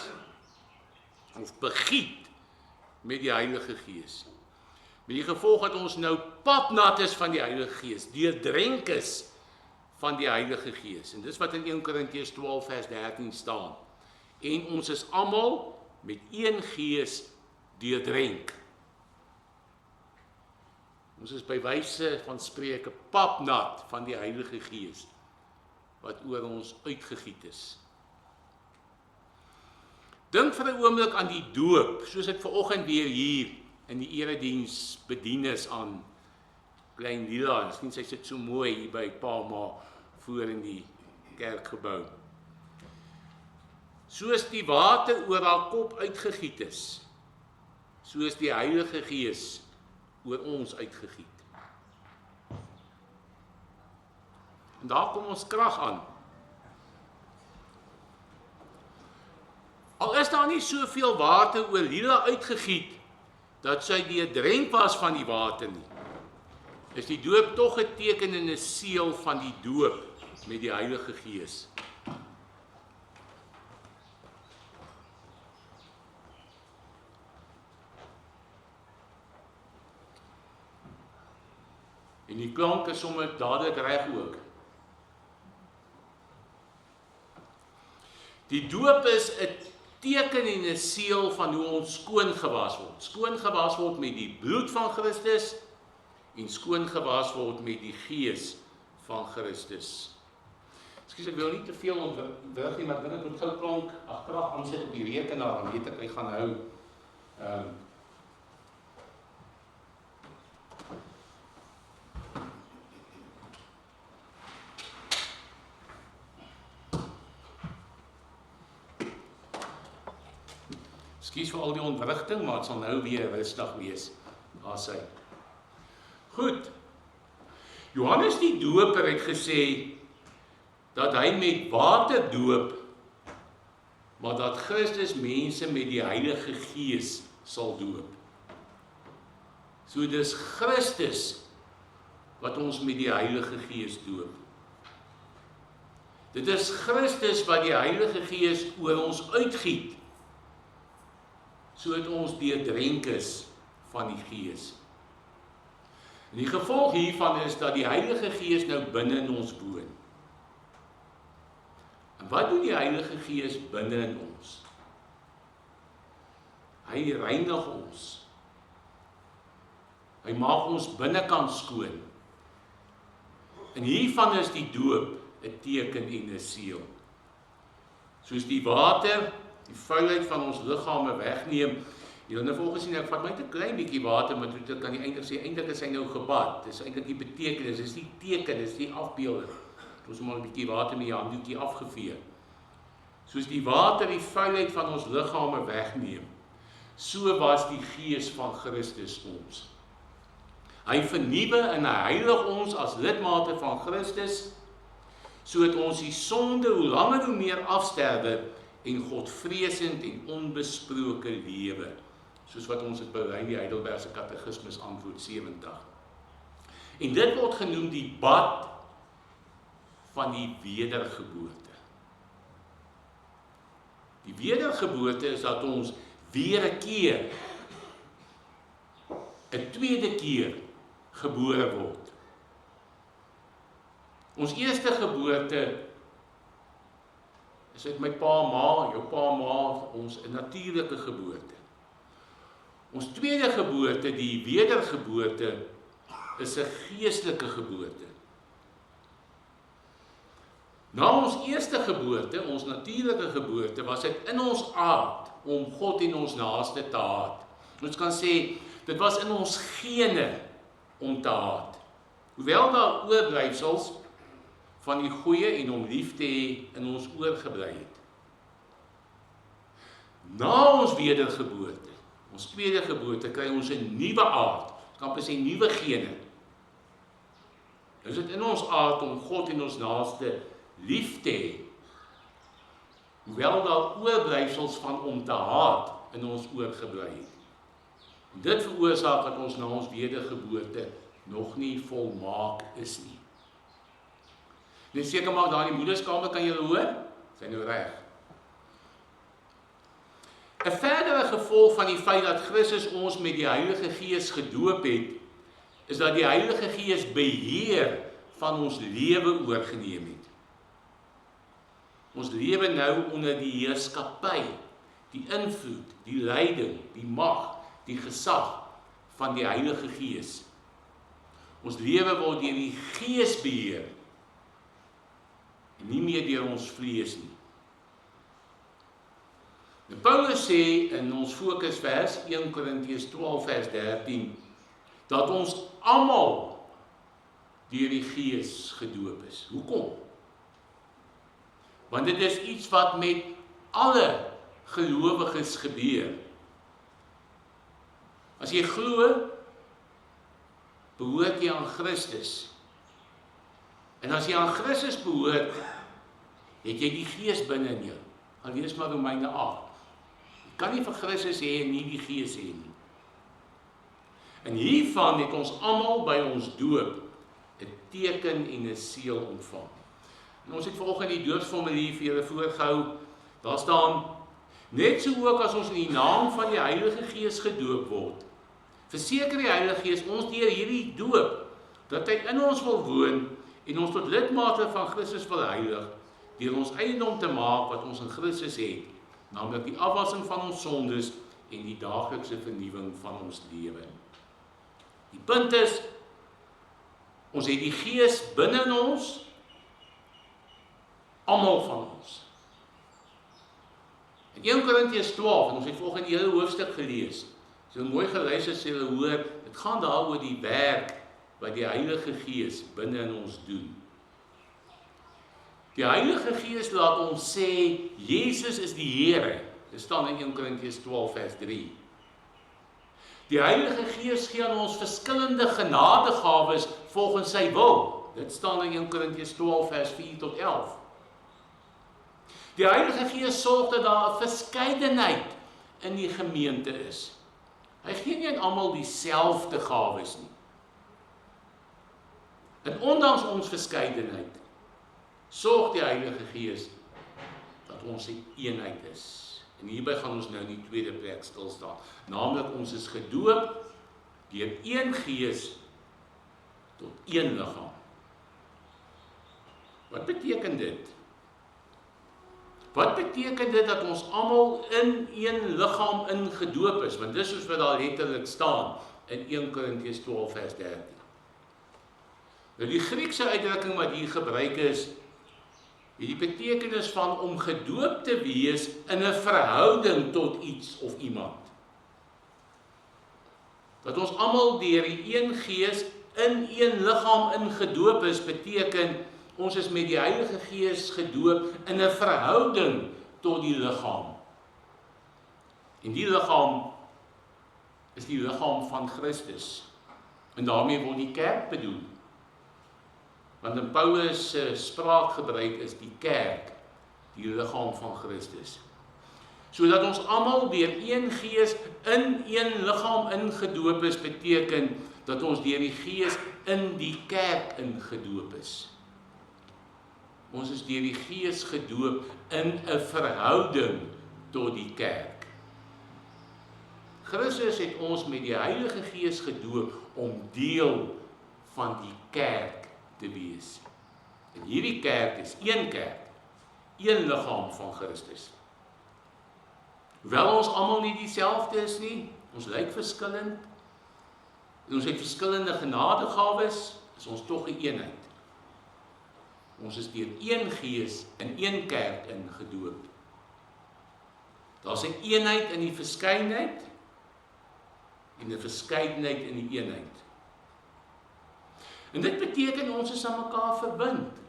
Of begiet met die Heilige Gees. Met die gevolg dat ons nou papnat is van die Heilige Gees, deurdrenk is van die Heilige Gees. En dis wat in 1 Korintiërs 12 vers 13 staan. En ons is almal met een gees deurdrenk. Ons is by wyse van spreuke papnat van die Heilige Gees wat oor ons uitgegiet is. Dink vir 'n oomblik aan die doop, soos ek vanoggend weer hier in die erediens bedien is aan Klein Lila. Miskien sy sit so mooi hier by Pa Ma voor in die kerkgebou. Soos die water oor haar kop uitgegiet is, so is die Heilige Gees oor ons uitgegiet. En daar kom ons krag aan. Al is daar nie soveel water oor Lila uitgegiet, dat sy deurdrenk was van die water nie, is die doop tog 'n teken en 'n seël van die doop met die Heilige Gees. En die klank is sommer dadelik reg ook. Die doop is 'n teken en 'n seël van hoe ons skoon gewas word. Skoon gewas word met die bloed van Christus en skoon gewas word met die Gees van Christus. Ekskuus, ek wil nie te veel ontwrig nie, maar ek dink ek moet gou klank agteraf aansit op die rekenaar, dan weet ek gaan hou. Ekskuus vir al die ontwrigting, maar het sal nou weer rustig wees. Daar sy. Goed. Johannes die Doper het gesê dat hy met water doop, maar dat Christus mense met die Heilige Gees sal doop. So dis Christus wat ons met die Heilige Gees doop. Dit is Christus wat die Heilige Gees oor ons uitgiet, sodat ons deurdrenk is van die Gees. En die gevolg hiervan is dat die Heilige Gees nou binne in ons woon. En wat doen die Heilige Gees binne in ons? Hy reinig ons. Hy maak ons binnekant skoon. En hiervan is die doop 'n teken en 'n seël. Soos die water die vuilheid van ons liggame wegneem. Julle nou volgens sien ek vat net 'n klein bietjie water, maar dit kan nie eintlik sê eintlik is hy nou gebad. Dis eintlik die betekenis, dis die teken, dis die afbeelding. Ons het maar 'n bietjie water met die handdoekie afgevee. Soos die water die vuilheid van ons liggame wegneem, so was die Gees van Christus ons. Hy vernuwe en hy heilig ons as lidmate van Christus, sodat ons die sonde hoe langer hoe meer afsterwe en godvreesend en onbesproke lewe, soos wat ons het by die Heidelbergse Katekismus antwoord 70. En dit word genoem die bad van die wedergeboorte. Die wedergeboorte is dat ons weer 'n keer, 'n tweede keer gebore word. Ons eerste geboorte is uit my pa ma, jou pa ma, ons 'n natuurlike geboorte. Ons tweede geboorte, die wedergeboorte, is 'n geestelike geboorte. Na ons eerste geboorte, ons natuurlike geboorte, was dit in ons aard om God en ons naaste te haat. Ons kan sê, dit was in ons gene om te haat. Hoewel daar oorblyfsels van die goeie en om lief te hê in ons oorgebly het. Na ons wedergeboorte, ons tweede geboorte, kry ons 'n nuwe aard, ons kan sê nuwe gene. Is dit in ons aard om God en ons naaste lief te hê, hoewel daar oorblyfsels van om te haat in ons oorgebly het. Dit veroorsaak dat ons na ons wedergeboorte nog nie volmaak is nie. Net seker maak daar in die moederskamer kan julle hoor, sy nou reg. 'n verdere gevolg van die feit dat Christus ons met die Heilige Gees gedoop het, is dat die Heilige Gees beheer van ons lewe oorgeneem het. Ons lewe nou onder die heerskappy, die invloed, die leiding, die mag, die gesag van die Heilige Gees. Ons lewe word deur die Gees beheer en nie meer deur ons vlees nie. En Paulus sê in ons fokusvers 1 Korintiërs 12 vers 13 dat ons almal deur die Gees gedoop is. Hoekom? Want dit is iets wat met alle gelowiges gebeur. As jy glo, behoort jy aan Christus. En as jy aan Christus behoort, het jy die Gees binne in jou. Al lees maar Romeine 8. Jy kan nie vir Christus hê en nie die Gees hê nie. En hiervan het ons almal by ons doop 'n teken en 'n seël ontvang. En ons het vanoggend die doopsformulier vir julle voorgehou. Daar staan: net so ook as ons in die naam van die Heilige Gees gedoop word, verseker die Heilige Gees ons deur hierdie doop dat hy in ons wil woon en ons tot lidmate van Christus wil heilig, deur ons eiendom te maak wat ons in Christus het, naamlik die afwassing van ons sondes en die daaglikse vernuwing van ons lewe. Die punt is, ons het die Gees binne in ons, almal van ons. In 1 Korintiërs 12, en ons het vanoggend die hele hoofstuk gelees, so mooi geluister sê hulle hoor, dit gaan daaroor die werk wat die Heilige Gees binne in ons doen. Die Heilige Gees laat ons sê, Jesus is die Here. Dit staan in 1 Korintiërs 12 vers 3. Die Heilige Gees gee aan ons verskillende genadegawes volgens sy wil. Dit staan in 1 Korintiërs 12 vers 4 tot 11. Die Heilige Gees sorg dat daar 'n verskeidenheid in die gemeente is. Hy gee nie aan almal dieselfde gawes nie. En ondanks ons verskeidenheid, sorg die Heilige Gees dat ons 'n eenheid is. En hierby gaan ons nou in die tweede plek stil staan. Naamlik ons is gedoop deur een Gees tot een liggaam. Wat beteken dit? Wat beteken dit dat ons almal in een liggaam ingedoop is? Want dis soos wat daar letterlik staan in 1 Korintiërs 12 vers 13. Nou die Griekse uitdrukking wat hier gebruik is, het die betekenis van om gedoop te wees in 'n verhouding tot iets of iemand. Dat ons almal deur die een Gees in een liggaam ingedoop is, beteken ons is met die Heilige Gees gedoop in 'n verhouding tot die liggaam. En die liggaam is die liggaam van Christus. En daarmee word die kerk bedoel. Want in Paulus se spraakgebruik is die kerk die liggaam van Christus. Sodat ons almal deur een Gees in een liggaam ingedoop is, beteken dat ons deur die Gees in die kerk ingedoop is. Ons is deur die Gees gedoop in 'n verhouding tot die kerk. Christus het ons met die Heilige Gees gedoop om deel van die kerk te wees. En hierdie kerk is een kerk, een liggaam van Christus. Hoewel ons almal nie dieselfde is nie, ons lyk verskillend, en ons het verskillende genadegawes, is ons tog 'n eenheid. Ons is deur een Gees in een kerk ingedoop. Daar's 'n eenheid in die verskeidenheid en 'n verskeidenheid in die eenheid. En dit beteken ons is aan mekaar verbind.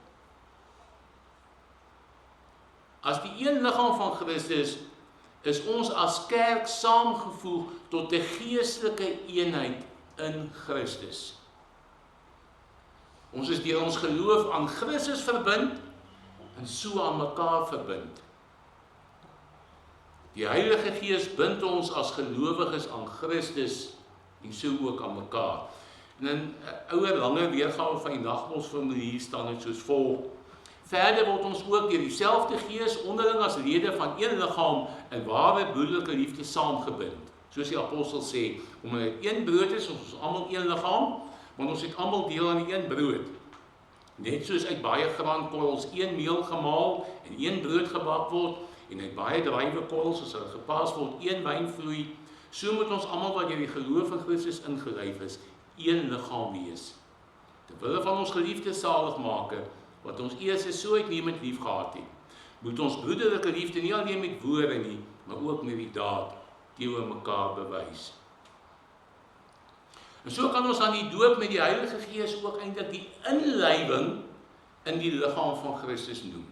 As die een liggaam van Christus is ons as kerk saamgevoeg tot 'n geestelike eenheid in Christus. Ons is deur ons geloof aan Christus verbind en so aan mekaar verbind. Die Heilige Gees bind ons as gelowiges aan Christus en so ook aan mekaar. En in 'n ouer langer weergawe van die nagmaalsformulier staan dit soos volg: verder word ons ook deur dieselfde Gees onderling as lede van een liggaam in ware broederlike liefde saamgebind. Soos die apostel sê, omdat dit een brood is, ons almal een liggaam, want ons het almal deel aan die een brood. Net soos uit baie graankorrels een meel gemaal en een brood gebak word, en uit baie druiwekorrels as hulle gepas word een wyn vloei, so moet ons almal wat deur die geloof in Christus ingelyf is, een liggaam wees terwille van ons geliefde saligmaker, wat ons eers so uitnemend lief gehad het, moet ons broederlike liefde nie alleen met woorde nie, maar ook met die daad teenoor mekaar bewys. En so kan ons aan die doop met die Heilige Gees ook eintlik die inlywing in die liggaam van Christus noem.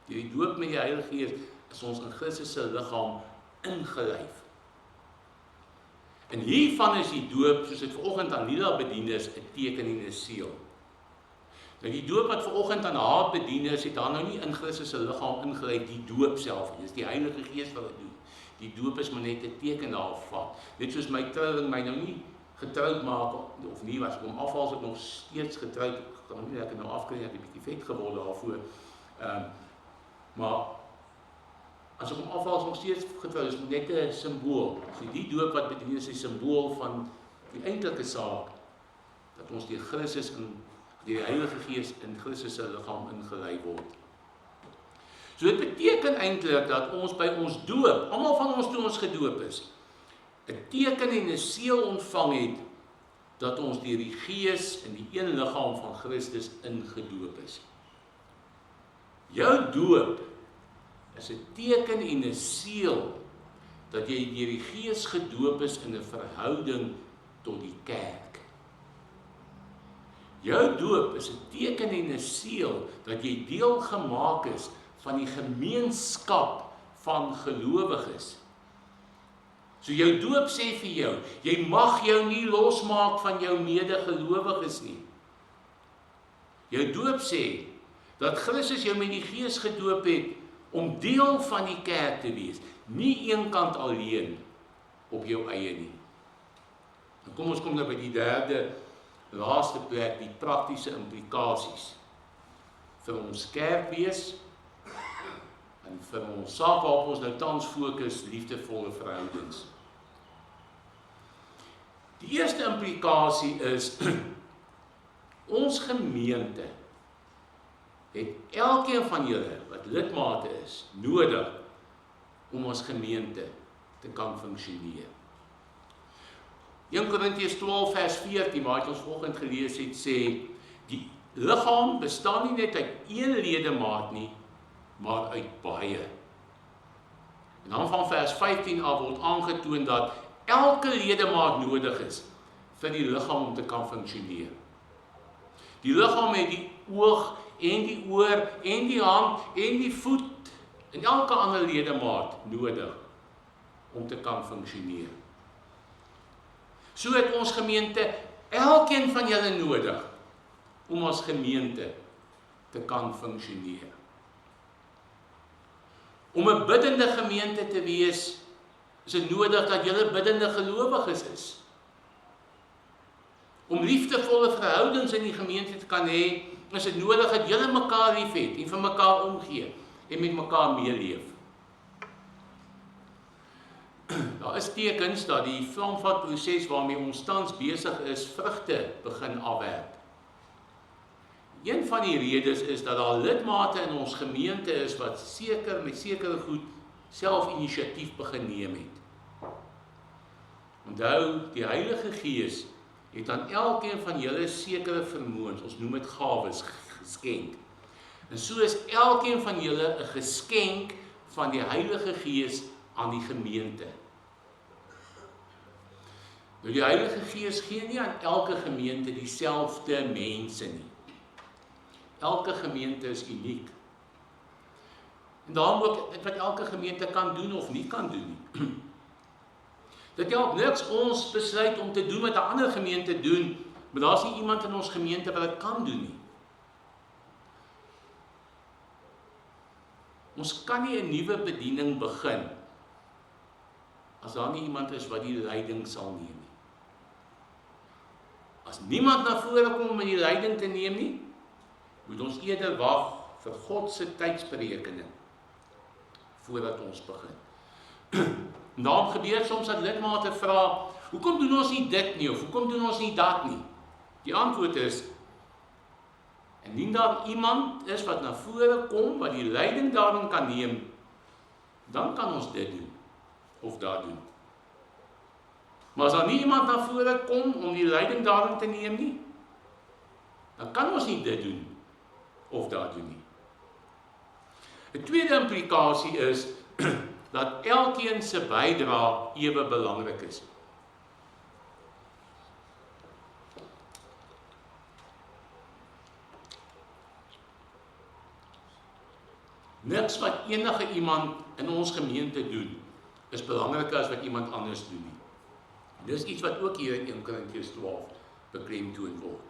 Deur die doop met die Heilige Gees is ons in Christus se liggaam ingelyf. En hiervan is die doop, soos dit vanoggend aan Lila bedien is, 'n teken en 'n seël. Nou die doop wat vanoggend aan haar bedien is, het haar nou nie in Christus se liggaam ingelyf, die doop self nie. Dis die Heilige Gees wat dit doen. Die doop is maar net 'n teken daarvan. Net soos my trouing my nou nie getroud maak of nie, was om afval ek nog steeds getroud. Ek kan nie lekker nou afkry, ek het 'n bietjie vet geword daarvoor. Maar as ek om afval nog steeds getroud is, net 'n simbool. So die doop wat bedien is 'n simbool van die eintlike saak dat ons deur Christus deur die Heilige Gees in Christus se liggaam ingelei word. So dit beteken eintlik dat ons by ons doop, almal van ons toe ons gedoop is, 'n teken en 'n seël ontvang het dat ons deur die Gees in die een liggaam van Christus ingedoop is. Jou doop is 'n teken en 'n seël dat jy deur die Gees gedoop is in 'n verhouding tot die kerk. Jou doop is 'n teken en 'n seël dat jy deel gemaak is van die gemeenskap van gelowiges. So jou doop sê vir jou, jy mag jou nie losmaak van jou medegelowiges nie. Jou doop sê dat Christus jou met die Gees gedoop het om deel van die kerk te wees, nie eenkant alleen op jou eie nie. En kom ons kom nou by die derde laaste plek, die praktiese implikasies vir ons kerkwees en vir ons saak waarop ons nou tans fokus, liefdevolle verhoudings. Die eerste implikasie is ons gemeente het elkeen van julle wat lidmate is nodig om ons gemeente te kan funksioneer. 1 Korintiërs 12 vers 14, waar ons vanoggend gelees het, sê die liggaam bestaan nie net uit een ledemaat nie, maar uit baie. En dan van vers 15 af word aangetoon dat elke ledemaat nodig is vir die liggaam om te kan funksioneer. Die liggaam het die oog en die oor en die hand en die voet en elke ander ledemaat nodig om te kan funksioneer. So het ons gemeente elkeen van julle nodig om ons gemeente te kan funksioneer. Om 'n biddende gemeente te wees, is dit nodig dat julle biddende gelowiges is. Om liefdevolle verhoudings in die gemeente te kan hê, is dit nodig dat julle mekaar liefhet en vir mekaar omgee en met mekaar meeleef. Daar is tekens dat die vlamvatproses waarmee ons tans besig is, vrugte begin afwerp. Een van die redes is dat daar lidmate in ons gemeente is wat met sekere goed self inisiatief begin neem het. Onthou, die Heilige Gees het aan elkeen van julle sekere vermoëns, ons noem dit gawes, geskenk. En so is elkeen van julle 'n geskenk van die Heilige Gees aan die gemeente. Nou die Heilige Gees gee nie aan elke gemeente dieselfde mense nie. Elke gemeente is uniek. En daarom ook wat elke gemeente kan doen of nie kan doen nie. Dit help niks ons besluit om te doen wat 'n ander gemeente doen, maar daar's nie iemand in ons gemeente wat dit kan doen nie. Ons kan nie 'n nuwe bediening begin as daar nie iemand is wat die leiding sal neem nie. As niemand na vore kom om die leiding te neem nie, moet ons eerder wag vir God se tydsberekening voordat ons begin. Daarom gebeur soms dat lidmate vra, hoekom doen ons nie dit nie, of hoekom doen ons nie dat nie? Die antwoord is, indien daar iemand is wat na vore kom, wat die leiding daarin kan neem, dan kan ons dit doen, of dat doen. Maar as daar nie iemand na vore kom om die leiding daarin te neem nie, dan kan ons nie dit doen of dat doen nie. 'n tweede implikasie is dat elkeen se bydrae ewe belangrik is. Niks wat enige iemand in ons gemeente doen, is belangriker as wat iemand anders doen nie. Dis iets wat ook hier in 1 Korintiërs 12 beklemtoon word.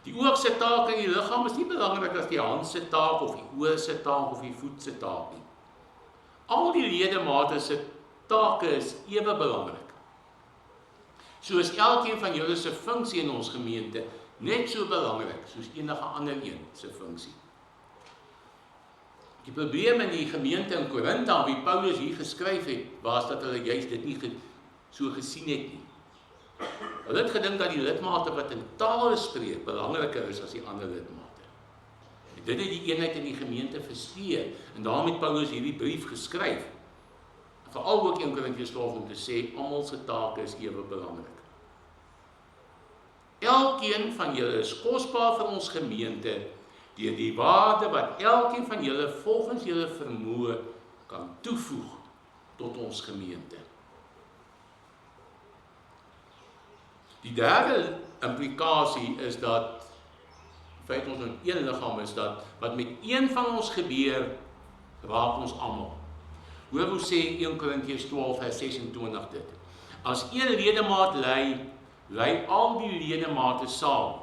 Die oog se taak in die liggaam is nie belangrik as die hand se taak of die oor se taak of die voet se taak nie. Al die ledemate se take is ewe belangrik. Soos elkeen van julle se funksie in ons gemeente net so belangrik soos enige ander een se funksie. Die probleem in die gemeente in Korinthe, wie Paulus hier geskryf het, was dat hulle juist dit nie so gesien het nie. Hulle het gedink dat die lidmate wat in tale spreek belangriker is as die ander lidmate. En dit het die eenheid in die gemeente versteur, en daarom het Paulus hierdie brief geskryf. Veral ook in Korintiërs 12 om te sê, almal se take is ewe belangrik. Elkeen van julle is kosbaar vir ons gemeente, deur die waarde wat elkeen van julle volgens julle vermoë kan toevoeg tot ons gemeente. Die derde implikasie is dat, in feite ons in een liggaam is dat, wat met een van ons gebeur, raak ons almal. Hoor hoe sê 1 Korintiërs 12 vers 26 dit. As een ledemaat ly, ly al die ledemate saam.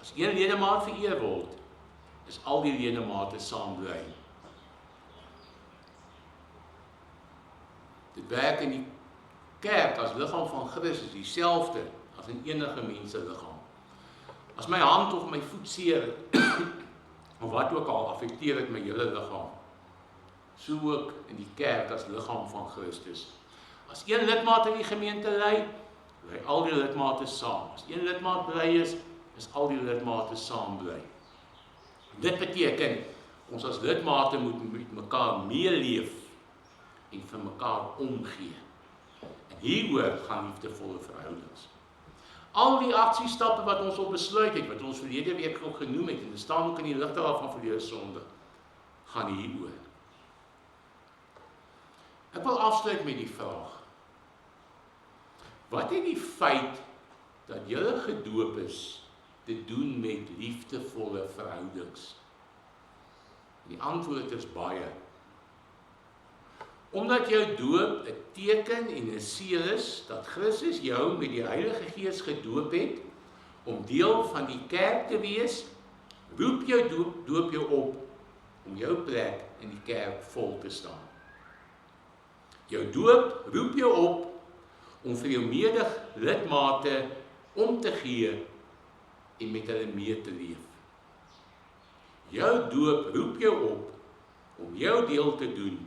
As een ledemaat vereer word, is al die ledemate saam bly. Dit werk in die kerk as liggaam van Christus dieselfde as in enige mens se liggaam. As my hand of my voet seer, of wat ook al, affekteer dit my hele liggaam. So ook in die kerk as liggaam van Christus. As een lidmaat in die gemeente ly, bly al die lidmate saam. As een lidmaat bly is al die lidmate saam bly. Dit beteken, ons as lidmate moet met mekaar meeleef en vir mekaar omgee. En hieroor gaan liefdevolle verhoudings. Al die aksiestappe wat ons al besluit het, wat ons verlede week ook genoem het, en dit staan ook in die ligte van verlede Sondag, gaan hieroor. Ek wil afsluit met die vraag, wat het die feit dat julle gedoop is, te doen met liefdevolle verhoudings? Die antwoord is baie. Omdat jou doop 'n teken en 'n seël is, dat Christus jou met die Heilige Gees gedoop het, om deel van die kerk te wees, roep jou doop jou op, om jou plek in die kerk vol te staan. Jou doop roep jou op, om vir jou mede-lidmate om te gee, en met hulle mee te leef. Jou doop roep jou op, om jou deel te doen,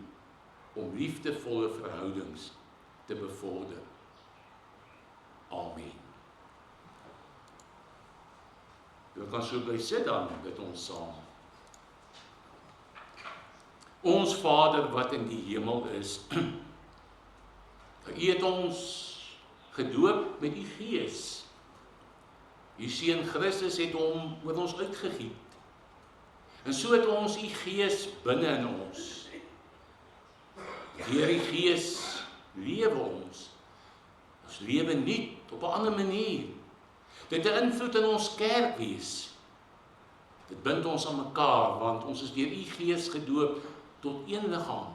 om liefdevolle verhoudings te bevorder. Amen. We kan so bly sit dan, bid ons saam. Ons Vader wat in die hemel is, U het ons gedoop met U Gees. U Seun Christus het hom oor ons uitgegiet. En so het ons U Gees binne in ons. Deur die Gees lewe ons. Ons lewe nie op 'n ander manier. Dit het 'n invloed in ons kerk wees. Dit bind ons aan mekaar, want ons is deur U Gees gedoop tot een liggaam.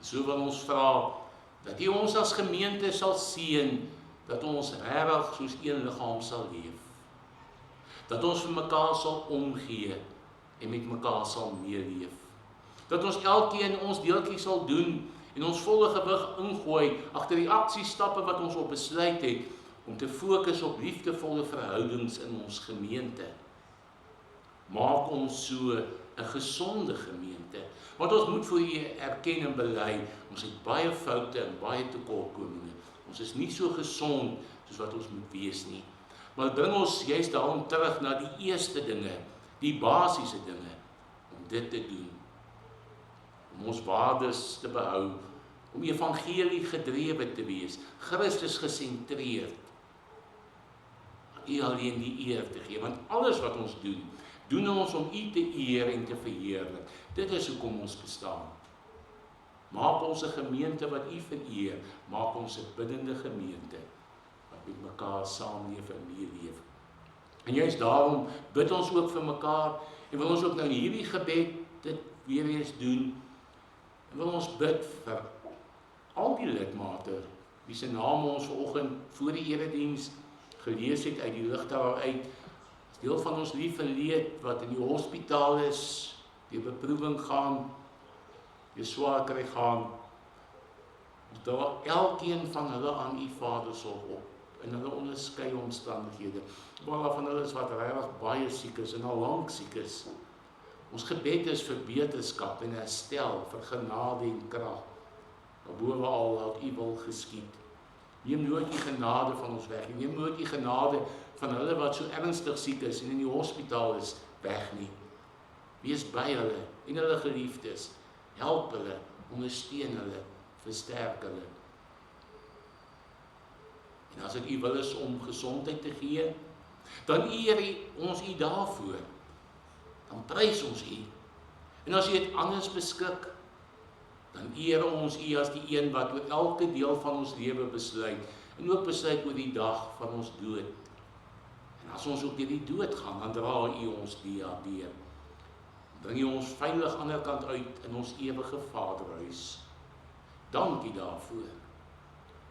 So wil ons vra dat U ons as gemeente sal seën, dat ons regtig soos een liggaam sal leef. Dat ons vir mekaar sal omgee en met mekaar sal meeleef. Dat ons elkeen ons deeltjie sal doen en ons volle gewig ingooi agter die aksiestappe wat ons op besluit het om te fokus op liefdevolle verhoudings in ons gemeente. Maak ons so 'n gesonde gemeente, want ons moet vir U erken en bely, ons het baie foute en baie tekortkominge. Ons is nie so gesond soos wat ons moet wees nie. Maar bring ons juist daarom terug na die eerste dinge, die basiese dinge, om dit te doen. Om ons waardes te behou, om evangelie gedrewe te wees, Christus gesentreerd. U alleen die eer te gee, want alles wat ons doen ons om U te eer en te verheerlik. Dit is hoekom ons bestaan. Maak ons 'n gemeente wat U vereer, maak ons 'n biddende gemeente, wat met mekaar saamleef en meeleef. En juist daarom bid ons ook vir mekaar, en wil ons ook nou in hierdie gebed dit weer eens doen, en wil ons bid vir al die lidmate, wie se name ons vanoggend voor die erediens gelees het uit die lig daaruit, as deel van ons lief en leed wat in die hospitaal is, die beproewing gaan, die swaar kry gaan, daar elkeen van hulle aan U Vader sorg op, in hulle onderskeie omstandighede, waar van hulle is wat regtig baie siek is en al lank siek is. Ons gebed is vir beterskap en herstel, vir genade en krag, bovenal laat U wil geskied. Neem nooit die genade van ons weg, neem nooit die genade van hulle wat so ernstig siek is en in die hospitaal is, weg nie. Wees by hulle en hulle geliefdes, help hulle, ondersteun hulle, versterk hulle. En as dit U wil is om gesondheid te gee, dan eer ons U daarvoor. Dan prys ons U. En as U dit anders beskik, dan eer ons U as die een wat oor elke deel van ons lewe besluit, en ook besluit oor die dag van ons dood. En as ons ook deur die dood gaan, dan dra U ons daardeur. Bring U ons veilig aan die ander kant uit in ons ewige Vaderhuis. Dankie daarvoor.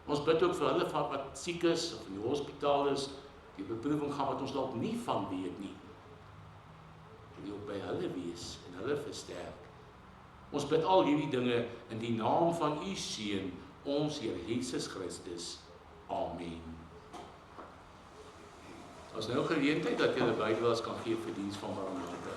Ons bid ook vir hulle wat siek is, of in die hospitaal is, die beproewing gaan wat ons dalk nie van weet nie. Wil U ook by hulle wees en hulle versterk. Ons bid al hierdie dinge in die naam van U Seun, ons Here Jesus Christus. Amen. As nou geleentheid dat julle bydraes kan gee vir diens van barmhartigheid.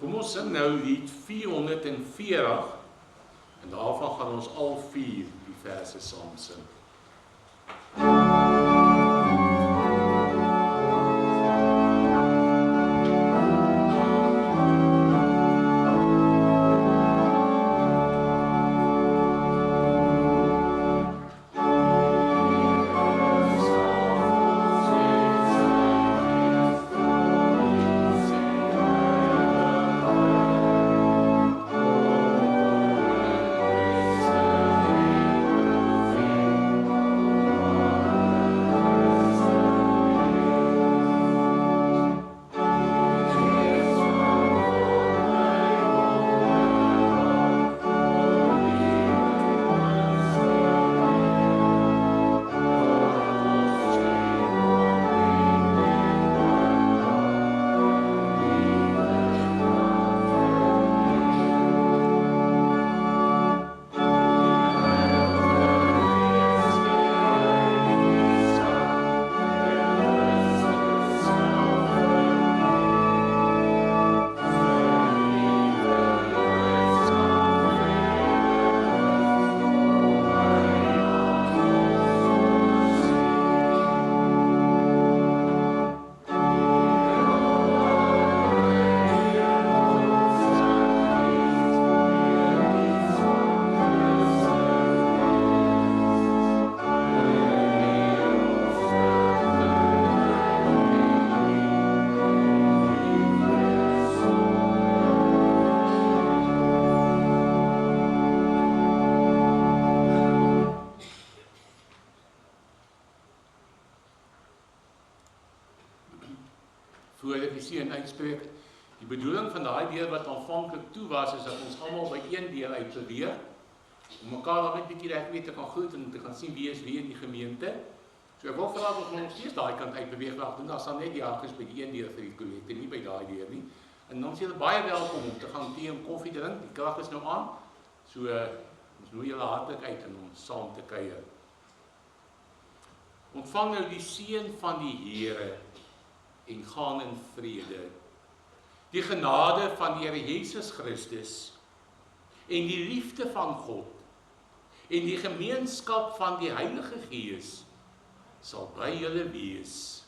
Kom ons sing nou lied 440 en daarvan gaan ons al 4 die verse saam sing. voordat die seën uitspreek. Die bedoeling van daai deur wat aanvanklik toe was, is dat ons almal by een deur uit beweeg, om mekaar dan net bietjie reg weer te kan groet en te gaan sien wie is wie in die gemeente. So ek wil vra of ons nog steeds daai kant uit beweeg wag, dan sal net die jakkes by die een deur vir die kollekte, nie by daai deur nie. En dan is julle baie welkom om te gaan tee en koffie drink. Die krag is nou aan. So ons nooi julle hartlik uit om saam te kuier. Ontvang nou die seën van die Here en gaan in vrede. Die genade van die Here Jesus Christus en die liefde van God en die gemeenskap van die Heilige Gees sal by julle wees.